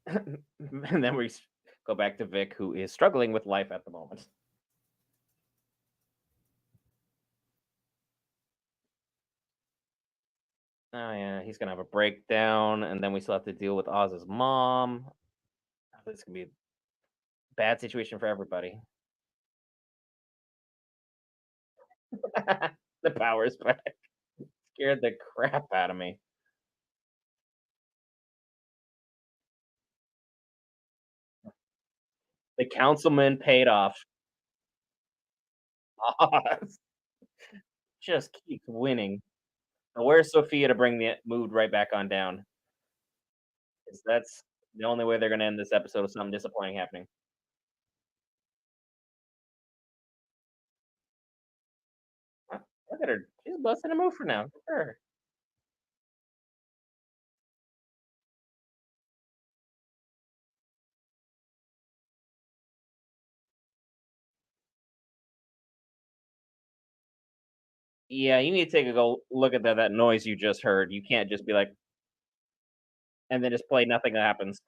And then we go back to Vic, who is struggling with life at the moment. Oh yeah, he's gonna have a breakdown, and then we still have to deal with Oz's mom. This is gonna be a bad situation for everybody. The power's back. Scared the crap out of me. The councilman paid off. Oz just keeps winning. Now, where's Sophia to bring the mood right back on down? 'Cause that's the only way they're gonna end this episode with something disappointing happening. Look at her. She's busting a move for now. Look at her. Yeah, you need to take a go look at that noise you just heard. You can't just be like, and then just play nothing happens.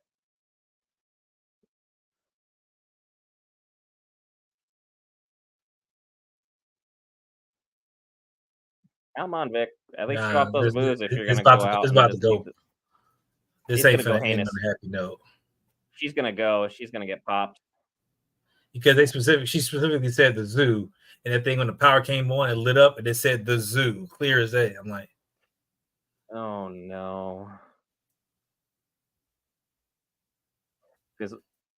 Come on, Vic. At least show Nah, off those moves if you're it's gonna go it's out and then about to just leave. go. This It's ain't gonna go finna end heinous. on a happy note. She's gonna go. She's gonna get popped. Because she specifically said the zoo, and that thing when the power came on, it lit up, and it said the zoo, clear as day. I'm like, Oh no. Because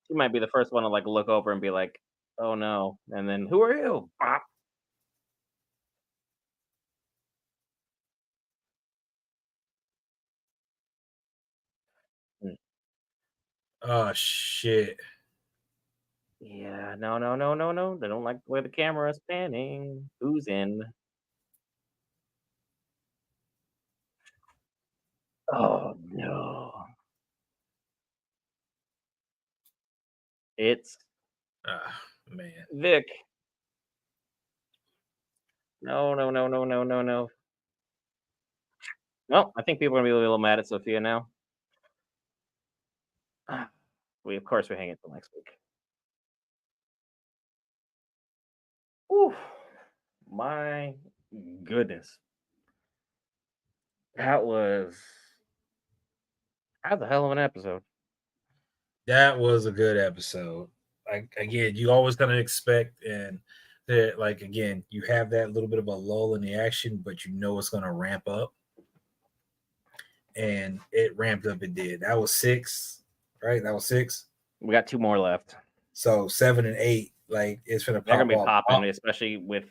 she might be the first one to like look over and be like, "Oh no!" And then, who are you? Bop. Mm. oh shit. Yeah, no, no, no, no, no. They don't like the way the camera is panning. Who's in? Oh no. It's Ah, man. Vic. No, no, no, no, no, no, no. Well, I think people are gonna be a little mad at Sophia now. We of course we hang it till next week. Oof. My goodness. That was a hell of an episode. That was a good episode. Like again, you always gonna expect and that like again, you have that little bit of a lull in the action, but you know it's gonna ramp up. And it ramped up, it did. That was 6, right? That was 6. We got 2 more left. So 7 and 8, like it's gonna They're pop gonna be off. popping, especially with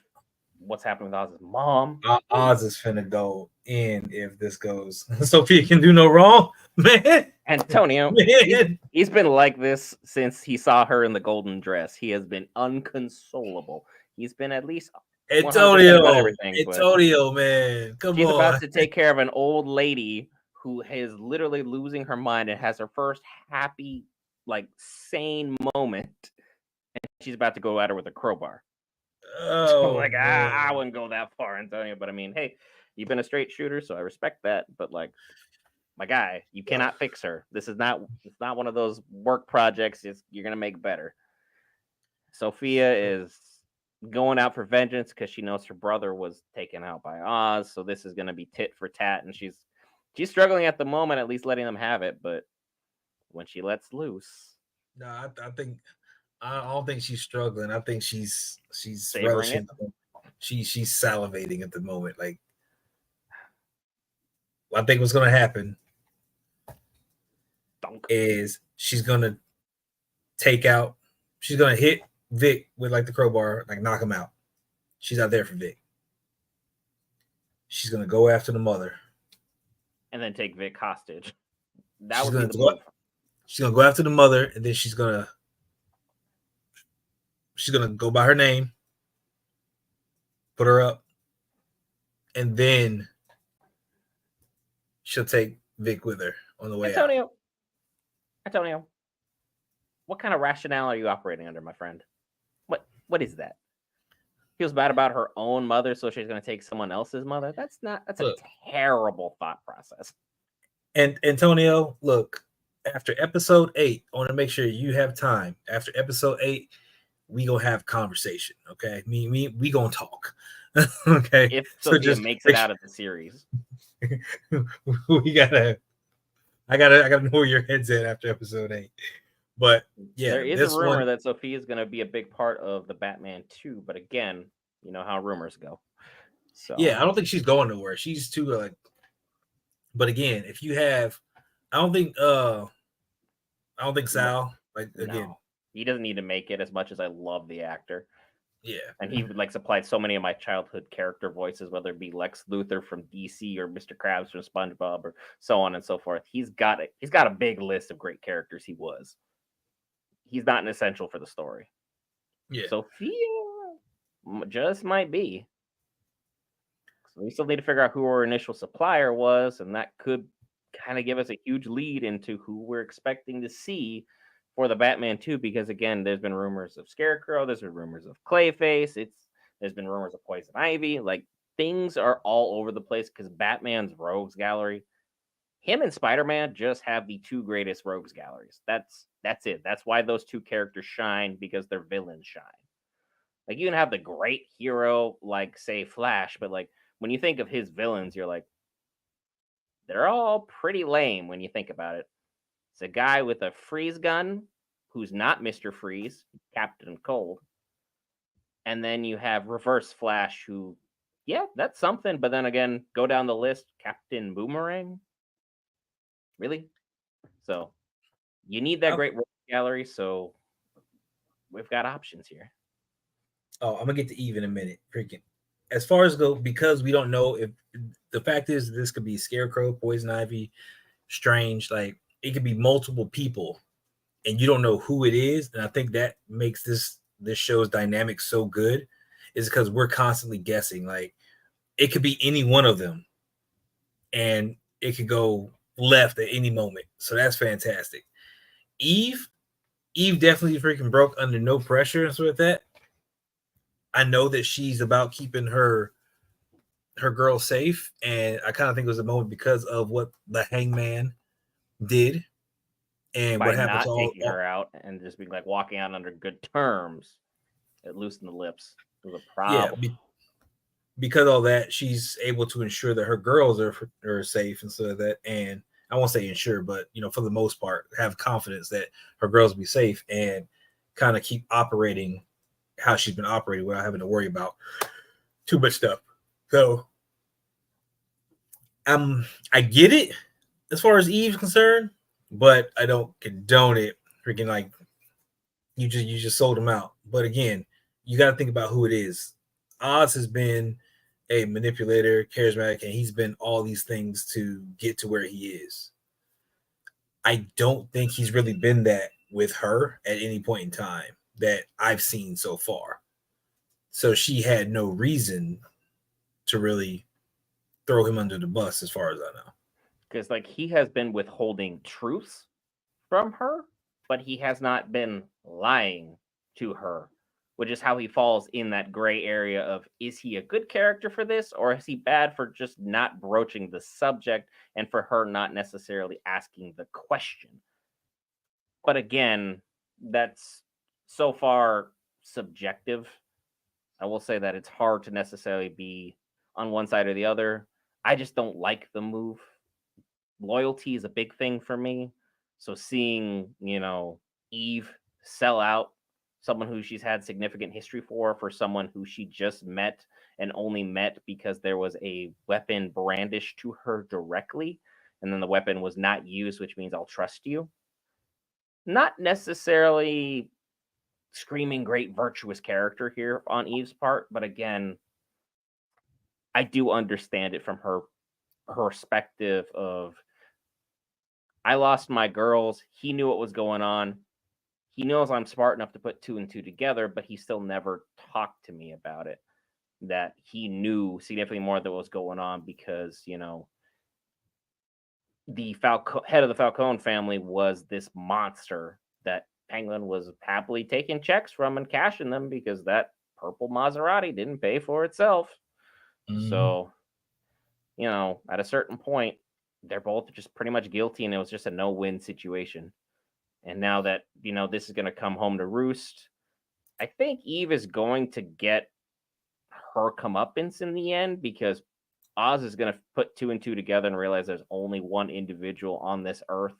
what's happening with Oz's mom. Oz is finna go in if this goes. Sophia can do no wrong, man. Antonio, Man. he's been like this since he saw her in the golden dress. He has been unconsolable. He's been at least 100% about everything, but Antonio, man, come she's on. about to take care of an old lady who is literally losing her mind and has her first happy, like sane moment. And she's about to go at her with a crowbar. So Oh like, I man. wouldn't go that far, Antonio. But I mean, hey, you've been a straight shooter, so I respect that. But like, my guy, you cannot fix her. This is not. It's not one of those work projects. You're gonna make better. Sophia is going out for vengeance because she knows her brother was taken out by Oz. So this is gonna be tit for tat, and she's struggling at the moment, at least letting them have it. But when she lets loose, No, I think I don't think she's struggling. I think she's savoring it. relishing. She's salivating at the moment. Like I think what's gonna happen Dunk. is she's gonna take out. She's gonna hit Vic with like the crowbar, like knock him out. She's not there for Vic. she's gonna go after the mother. And then take Vic hostage. That She's would be gonna the go. move. She's gonna go after the mother, and then she's gonna go by her name, put her up, and then she'll take Vic with her on the way out. Antonio, Antonio, what kind of rationale are you operating under, my friend? What is that? Feels bad about her own mother, so she's going to take someone else's mother. That's a Look, terrible thought process. and Antonio, look, after episode 8, I want to make sure you have time. After episode 8, we gonna have conversation. Okay, we gonna talk. Okay, If so Sophia just makes it make out sure of the series, we gotta. I gotta know where your head's at after episode 8. But there yeah, is a this rumor one, that Sophia is going to be a big part of the Batman 2, but again, you know how rumors go. So, yeah, I don't think she's going nowhere. She's too like. But again, if you have, I don't think I don't think Sal like again. no, he doesn't need to make it as much as I love the actor. Yeah, And he like supplied so many of my childhood character voices, whether it be Lex Luthor from DC or Mr. Krabs from SpongeBob or so on and so forth. He's got it. He's got a big list of great characters. He's not an essential for the story. yeah. Sophia just might be. So we still need to figure out who our initial supplier was, and that could kind of give us a huge lead into who we're expecting to see for the Batman 2. Because again, there's been rumors of Scarecrow, there's been rumors of Clayface, there's been rumors of Poison Ivy. Like things are all over the place because Batman's rogues gallery, him and Spider-Man just have the two greatest rogues galleries. That's it. That's why those two characters shine, because their villains shine. Like you can have the great hero like say Flash, but like when you think of his villains, you're like, they're all pretty lame when you think about it. It's a guy with a freeze gun who's not Mr. Freeze, Captain Cold. And then you have Reverse Flash, who, yeah, that's something. But then again, go down the list, Captain Boomerang. Really? So you need that I, great gallery. So we've got options here. oh, I'm gonna get to Eve in a minute. Freaking. As far as go, because we don't know if the fact is this could be Scarecrow, Poison Ivy, Strange. Like it could be multiple people, and you don't know who it is. And I think that makes this show's dynamic so good, is because we're constantly guessing. Like it could be any one of them, and it could go left at any moment. So that's fantastic. Eve, Eve definitely freaking broke under no pressure and so with that. I know that she's about keeping her girl safe, and I kind of think it was a moment because of what the Hangman did and By what happened not to taking all her out and just being like walking out under good terms, it loosened the lips. It was a yeah, problem. because of all that, she's able to ensure that her girls are safe and so that, and I won't say ensure, but for the most part, have confidence that her girls will be safe and kind of keep operating how she's been operating without having to worry about too much stuff. So I get it as far as Eve's concerned, but I don't condone it. Freaking like you just sold him out. But again, you got to think about who it is. Oz has been a manipulator, charismatic, and he's been all these things to get to where he is. I don't think he's really been that with her at any point in time that I've seen so far. So she had no reason to really throw him under the bus, as far as I know. Because like he has been withholding truths from her, but he has not been lying to her, which is how he falls in that gray area of, is he a good character for this, or is he bad for just not broaching the subject and for her not necessarily asking the question? But again, that's so far subjective. I will say that it's hard to necessarily be on one side or the other. I just don't like the move. Loyalty is a big thing for me. So seeing, Eve sell out someone who she's had significant history for someone who she just met and only met because there was a weapon brandished to her directly, and then the weapon was not used, which means I'll trust you. Not necessarily screaming great virtuous character here on Eve's part, but again, I do understand it from her perspective of I lost my girls. He knew what was going on. He knows I'm smart enough to put two and two together, but he still never talked to me about it. That he knew significantly more than what was going on because, the head of the Falcone family was this monster that Penguin was happily taking checks from and cashing them because that purple Maserati didn't pay for itself. Mm-hmm. So, at a certain point, they're both just pretty much guilty, and it was just a no-win situation. And now that this is going to come home to roost, I think Eve is going to get her comeuppance in the end because Oz is going to put two and two together and realize there's only one individual on this earth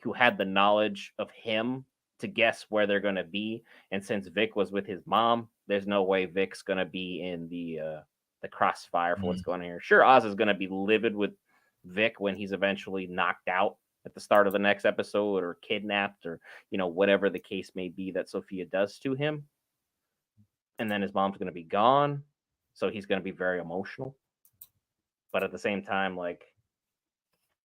who had the knowledge of him to guess where they're going to be. And since Vic was with his mom, there's no way Vic's going to be in the crossfire for what's going on here. Sure, Oz is going to be livid with Vic when he's eventually knocked out at the start of the next episode or kidnapped or whatever the case may be that Sophia does to him. And then his mom's going to be gone, so he's going to be very emotional. But at the same time, like,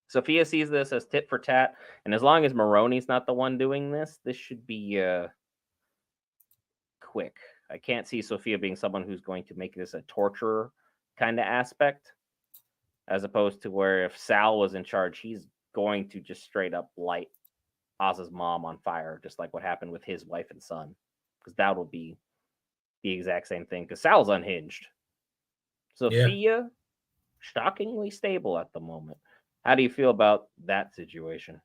Sophia sees this as tit for tat, and as long as Maroney's not the one doing this should be quick. I can't see Sophia being someone who's going to make this a torture kind of aspect, as opposed to where if Sal was in charge, he's going to just straight up light Oz's mom on fire, just like what happened with his wife and son, because that will be the exact same thing. Because Sal's unhinged. Yeah. Sophia, shockingly stable at the moment. How do you feel about that situation?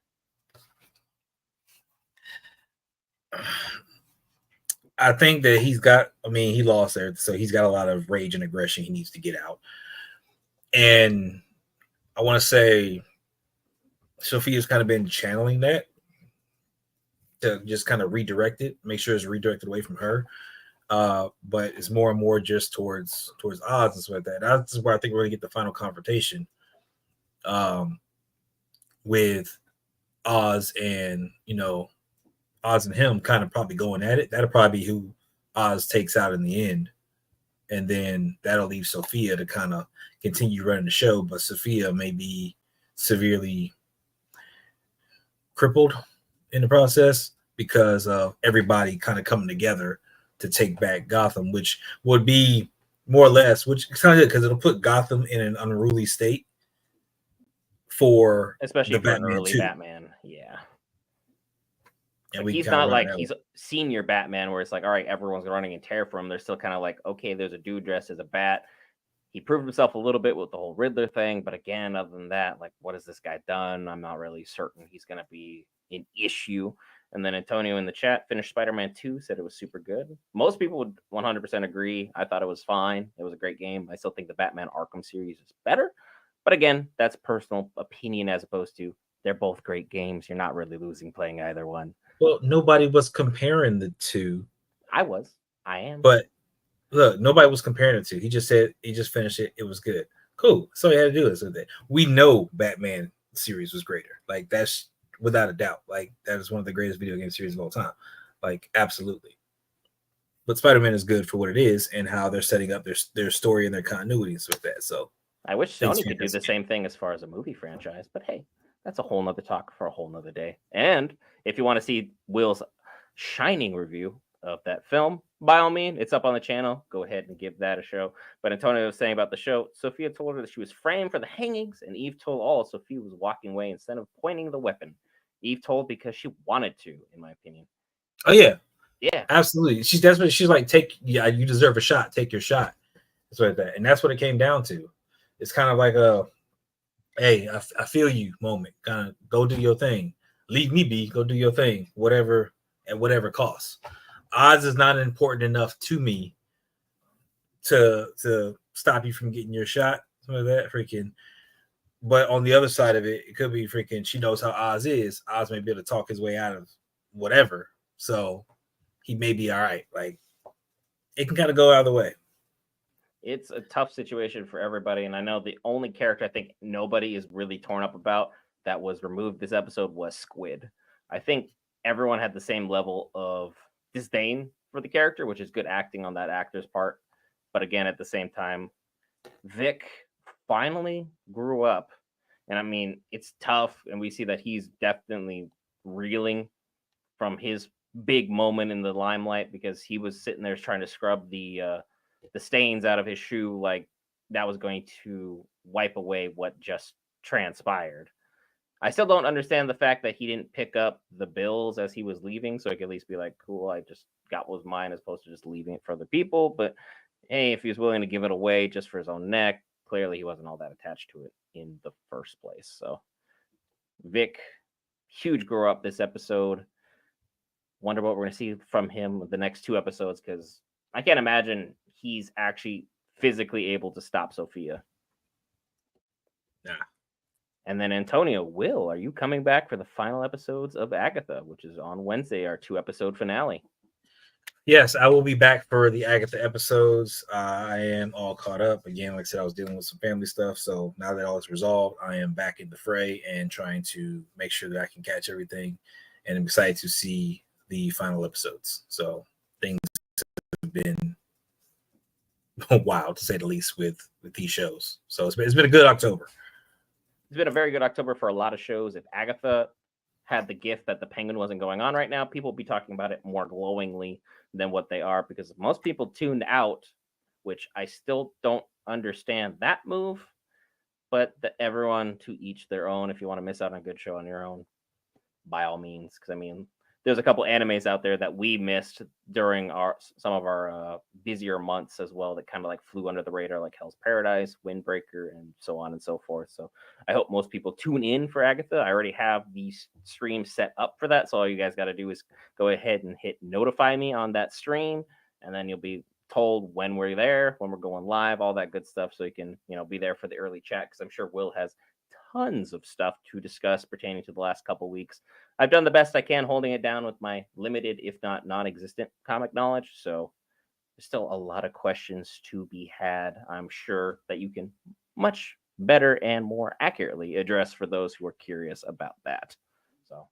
I think that he lost there, so he's got a lot of rage and aggression he needs to get out. And I want to say Sophia's kind of been channeling that to just kind of redirect it, make sure it's redirected away from her. But it's more and more just towards Oz and stuff like that. That's where I think we're gonna get the final confrontation um, with Oz and Oz and him kind of probably going at it. That'll probably be who Oz takes out in the end, and then that'll leave Sophia to kind of continue running the show. But Sophia may be severely crippled in the process because of everybody kind of coming together to take back Gotham, which would be more or less, which is kind of good because it'll put Gotham in an unruly state for Especially the if you're an Batman early 2. Batman. Yeah. And Like we can he's kind of not run like that. he's senior Batman where it's like, all right, everyone's running in terror for him. They're still kind of like, okay, there's a dude dressed as a bat. He proved himself a little bit with the whole Riddler thing, but again, other than that, like, what has this guy done? I'm not really certain he's gonna be an issue. And then Antonio in the chat finished Spider-Man 2, said it was super good. Most people would 100% agree. I thought it was fine. It was a great game. I still think the Batman Arkham series is better. But again, that's personal opinion as opposed to they're both great games. You're not really losing playing either one. Well, nobody was comparing the two, I was. I am. but look, nobody was comparing the two. He just said he just finished it. It was good. Cool. So he had to do this with it. We know Batman series was greater. Like that's without a doubt. Like that is one of the greatest video game series of all time. Like absolutely. But Spider-Man is good for what it is and how they're setting up their story and their continuities with that. So I wish I think it's Sony could do the fantastic. same thing as far as a movie franchise, but hey, that's a whole nother talk for a whole nother day. And if you want to see Will's shining review of that film, by all means, it's up on the channel. Go ahead and give that a show. But Antonio was saying about the show, Sophia told her that she was framed for the hangings, and Eve told all Sophia was walking away instead of pointing the weapon. Eve told because she wanted to, in my opinion. Oh yeah, Yeah. absolutely. That's what she's like. You deserve a shot. Take your shot. That's what that, and that's what it came down to. It's kind of like a, hey, I feel you moment. Kind of go do your thing. Leave me be. Go do your thing. Whatever at whatever cost. Odds is not important enough to me to stop you from getting your shot. Some of that freaking. But on the other side of it, it could be freaking. She knows how Oz is. Oz may be able to talk his way out of whatever. So he may be all right. Like it can kind of go either way. It's a tough situation for everybody, and I know the only character I think nobody is really torn up about that was removed this episode was Squid. I think everyone had the same level of disdain for the character, which is good acting on that actor's part. But again, at the same time, Vic finally grew up. And I mean, it's tough, and we see that he's definitely reeling from his big moment in the limelight because he was sitting there trying to scrub the stains out of his shoe like that was going to wipe away what just transpired. I still don't understand the fact that he didn't pick up the bills as he was leaving, so I could at least be like, "Cool, I just got what was mine," as opposed to just leaving it for other people. But hey, if he was willing to give it away just for his own neck, clearly he wasn't all that attached to it in the first place. So Vic, huge grow up this episode. Wonder what we're gonna see from him the next two episodes because I can't imagine he's actually physically able to stop Sophia. Nah. And then Antonio, Will, are you coming back for the final episodes of Agatha, which is on Wednesday, our 2 episode finale? Yes, I will be back for the Agatha episodes. I am all caught up. Again, like I said, I was dealing with some family stuff. So now that all is resolved, I am back in the fray and trying to make sure that I can catch everything. And I'm excited to see the final episodes. So things have been wild, to say the least, with these shows. So it's been a good October. It's been a very good October for a lot of shows. If Agatha had the gift that the Penguin wasn't going on right now, people would be talking about it more glowingly than what they are because most people tuned out, which I still don't understand that move. But everyone to each their own. If you want to miss out on a good show on your own, by all means. Because I mean, there's a couple animes out there that we missed during some of our busier months as well that kind of like flew under the radar, like Hell's Paradise, Windbreaker, and so on and so forth. So I hope most people tune in for Agatha. I already have these streams set up for that, so all you guys got to do is go ahead and hit notify me on that stream, and then you'll be told when we're there, when we're going live, all that good stuff, so you can be there for the early chat because I'm sure Will has tons of stuff to discuss pertaining to the last couple weeks. I've done the best I can holding it down with my limited, if not non-existent, comic knowledge. So there's still a lot of questions to be had. I'm sure that you can much better and more accurately address for those who are curious about that. So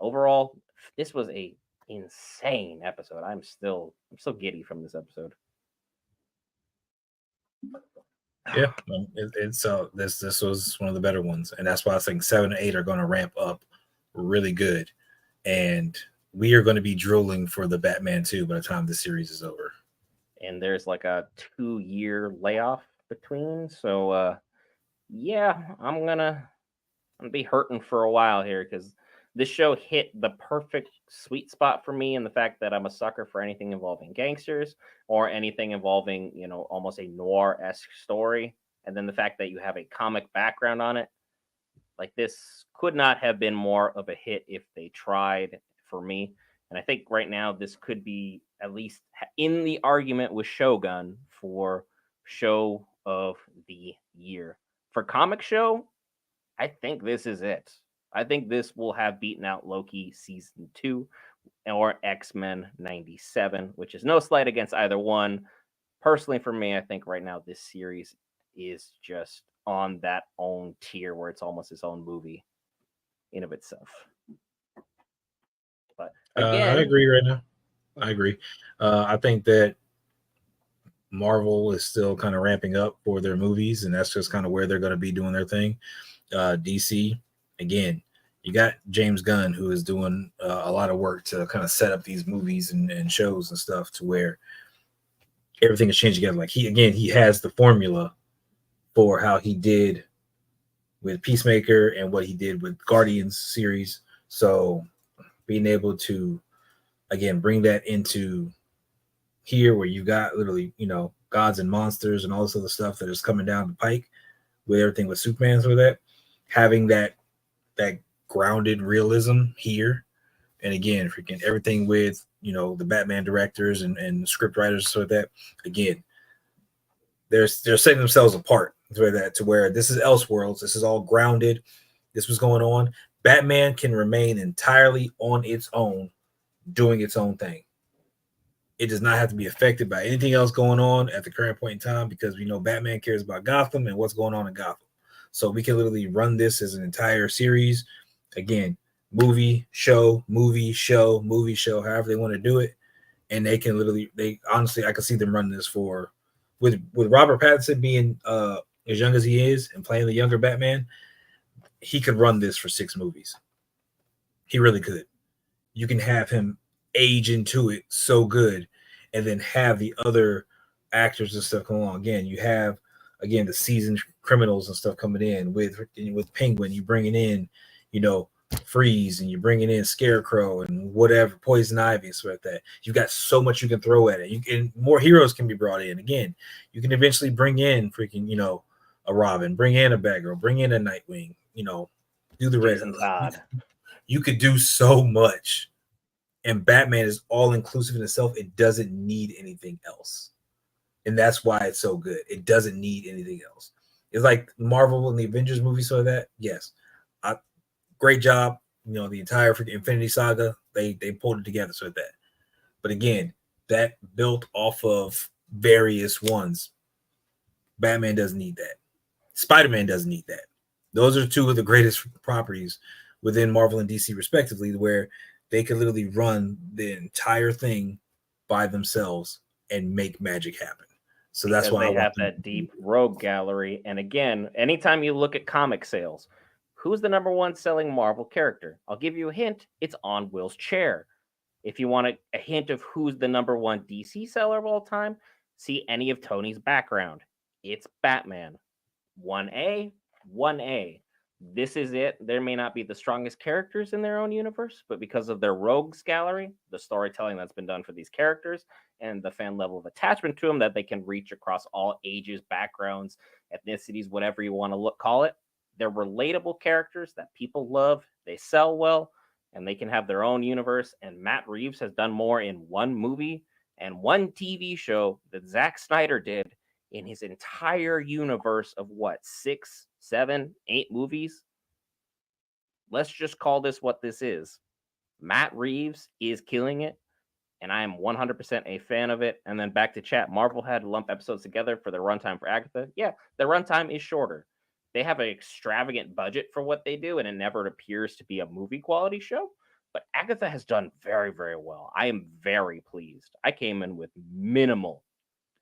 overall, this was a insane episode. I'm still giddy from this episode. Yeah, it's this was one of the better ones, and that's why I think 7 and 8 are going to ramp up really good, and we are going to be drooling for the Batman 2 by the time this series is over. And there's like a 2-year layoff between, so yeah, I'm gonna be hurting for a while here because this show hit the perfect sweet spot for me in the fact that I'm a sucker for anything involving gangsters or anything involving, almost a noir-esque story. And then the fact that you have a comic background on it, like this could not have been more of a hit if they tried for me. And I think right now this could be at least in the argument with Shogun for show of the year. For comic show, I think this is it. I think this will have beaten out Loki season 2 or X-Men 97, which is no slight against either one. Personally, for me, I think right now this series is just on that own tier where it's almost its own movie in of itself. But again, I agree right now. I agree. I think that Marvel is still kind of ramping up for their movies, and that's just kind of where they're going to be doing their thing. DC, again, you got James Gunn, who is doing a lot of work to kind of set up these movies and shows and stuff to where everything is changing together. Like he has the formula for how he did with Peacemaker and what he did with Guardians series. So being able to, again, bring that into here where you got literally, gods and monsters and all this other stuff that is coming down the pike with everything with Superman, so that having that grounded realism here, and again, freaking everything with the Batman directors and script writers, so that again, they're setting themselves apart to where this is Elseworlds, this is all grounded, this was going on. Batman can remain entirely on its own, doing its own thing. It does not have to be affected by anything else going on at the current point in time because we know Batman cares about Gotham and what's going on in Gotham. So we can literally run this as an entire series. Again, movie, show, however they want to do it. And they can honestly, I can see them running this for with Robert Pattinson being as young as he is and playing the younger Batman, he could run this for 6 movies. He really could. You can have him age into it so good, and then have the other actors and stuff come along. Again, you have again the seasoned criminals and stuff coming in with Penguin. You bringing in, you know, Freeze, and you're bringing in Scarecrow and whatever Poison Ivy and stuff like that. You've got so much you can throw at it. You can more heroes can be brought in. Again, you can eventually bring in freaking a Robin, bring in a Batgirl, bring in a Nightwing. Do the red. Jason Todd. You could do so much, and Batman is all inclusive in itself. It doesn't need anything else, and that's why it's so good. It doesn't need anything else. It's like Marvel and the Avengers movie, so that yes, great job. The entire Infinity Saga, they pulled it together so that. But again, that built off of various ones. Batman doesn't need that. Spider-Man doesn't need that. Those are two of the greatest properties within Marvel and DC, respectively, where they could literally run the entire thing by themselves and make magic happen. So that's why they have that deep rogue gallery. And again, anytime you look at comic sales, who's the number one selling Marvel character? I'll give you a hint. It's on Will's chair. If you want a hint of who's the number one DC seller of all time, see any of Tony's background. It's Batman. 1A, 1A. This is it. There may not be the strongest characters in their own universe, but because of their rogues gallery, the storytelling that's been done for these characters, and the fan level of attachment to them that they can reach across all ages, backgrounds, ethnicities, whatever you want to call it, they're relatable characters that people love. They sell well, and they can have their own universe. And Matt Reeves has done more in one movie and one TV show that Zack Snyder did in his entire universe of 6, 7, 8 movies. Let's just call this what this is. Matt Reeves is killing it, and I am 100% a fan of it. And then back to chat. Marvel had to lump episodes together for the runtime for Agatha. Yeah, the runtime is shorter. They have an extravagant budget for what they do, and it never appears to be a movie quality show. But Agatha has done very, very well. I am very pleased. I came in with minimal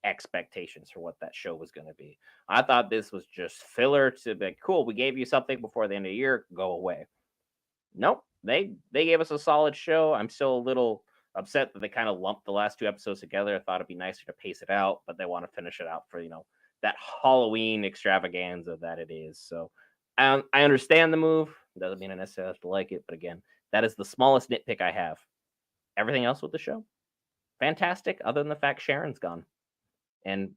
expectations for what that show was going to be. I thought this was just filler to be cool. We gave you something before the end of the year, go away. Nope, they gave us a solid show. I'm still a little upset that they kind of lumped the last 2 episodes together. I thought it'd be nicer to pace it out, but they want to finish it out for that Halloween extravaganza that it is. So I understand the move. It doesn't mean I necessarily have to like it, but again, that is the smallest nitpick I have. Everything else with the show, fantastic, other than the fact Sharon's gone. And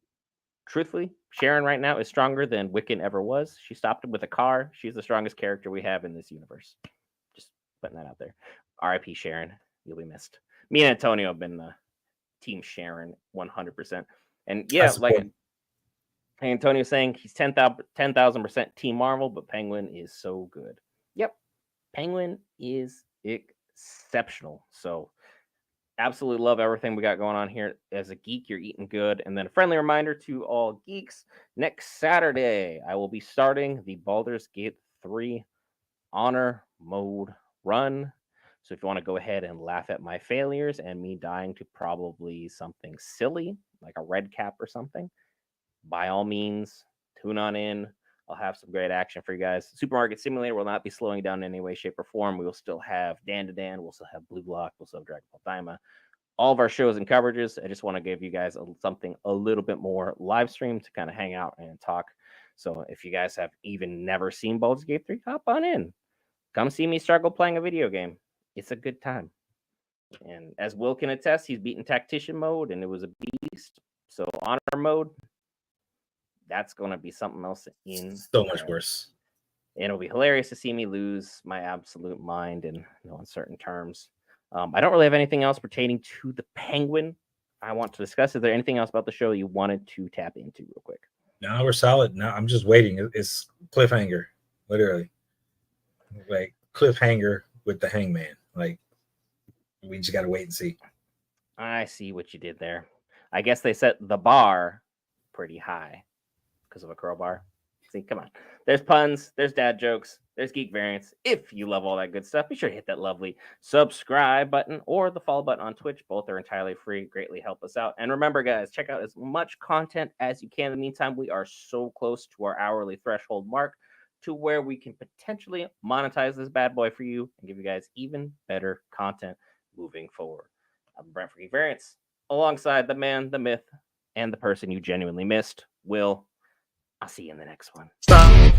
truthfully, Sharon right now is stronger than Wiccan ever was. She stopped him with a car. She's the strongest character we have in this universe. Just putting that out there. R.I.P. Sharon. You'll be missed. Me and Antonio have been Team Sharon 100%. And yeah, like Antonio saying, he's 10,000% Team Marvel, but Penguin is so good. Yep. Penguin is exceptional. So absolutely love everything we got going on here. As a geek, you're eating good. And then a friendly reminder to all geeks, next Saturday, I will be starting the Baldur's Gate 3 honor mode run. So if you want to go ahead and laugh at my failures and me dying to probably something silly, like a red cap or something, by all means, tune on in. I'll have some great action for you guys. Supermarket Simulator will not be slowing down in any way, shape, or form. We will still have Dan to Dan. We'll still have Blue Lock. We'll still have Dragon Ball Daima. All of our shows and coverages. I just want to give you guys something a little bit more live stream to kind of hang out and talk. So if you guys have even never seen Baldur's Gate 3, hop on in. Come see me struggle playing a video game. It's a good time. And as Will can attest, he's beaten Tactician mode, and it was a beast. So honor mode, that's going to be something else in so much worse. And it'll be hilarious to see me lose my absolute mind in uncertain terms. I don't really have anything else pertaining to the Penguin I want to discuss. Is there anything else about the show you wanted to tap into real quick? No, we're solid. No, I'm just waiting. It's cliffhanger, literally. Like cliffhanger with the Hangman. Like we just got to wait and see. I see what you did there. I guess they set the bar pretty high because of a crowbar. See, come on. There's puns. There's dad jokes. There's Geek Variants. If you love all that good stuff, be sure to hit that lovely subscribe button or the follow button on Twitch. Both are entirely free. Greatly help us out. And remember, guys, check out as much content as you can. In the meantime, we are so close to our hourly threshold mark to where we can potentially monetize this bad boy for you and give you guys even better content moving forward. I'm Brent for Geek Variants, alongside the man, the myth, and the person you genuinely missed, Will. I'll see you in the next one. Stop.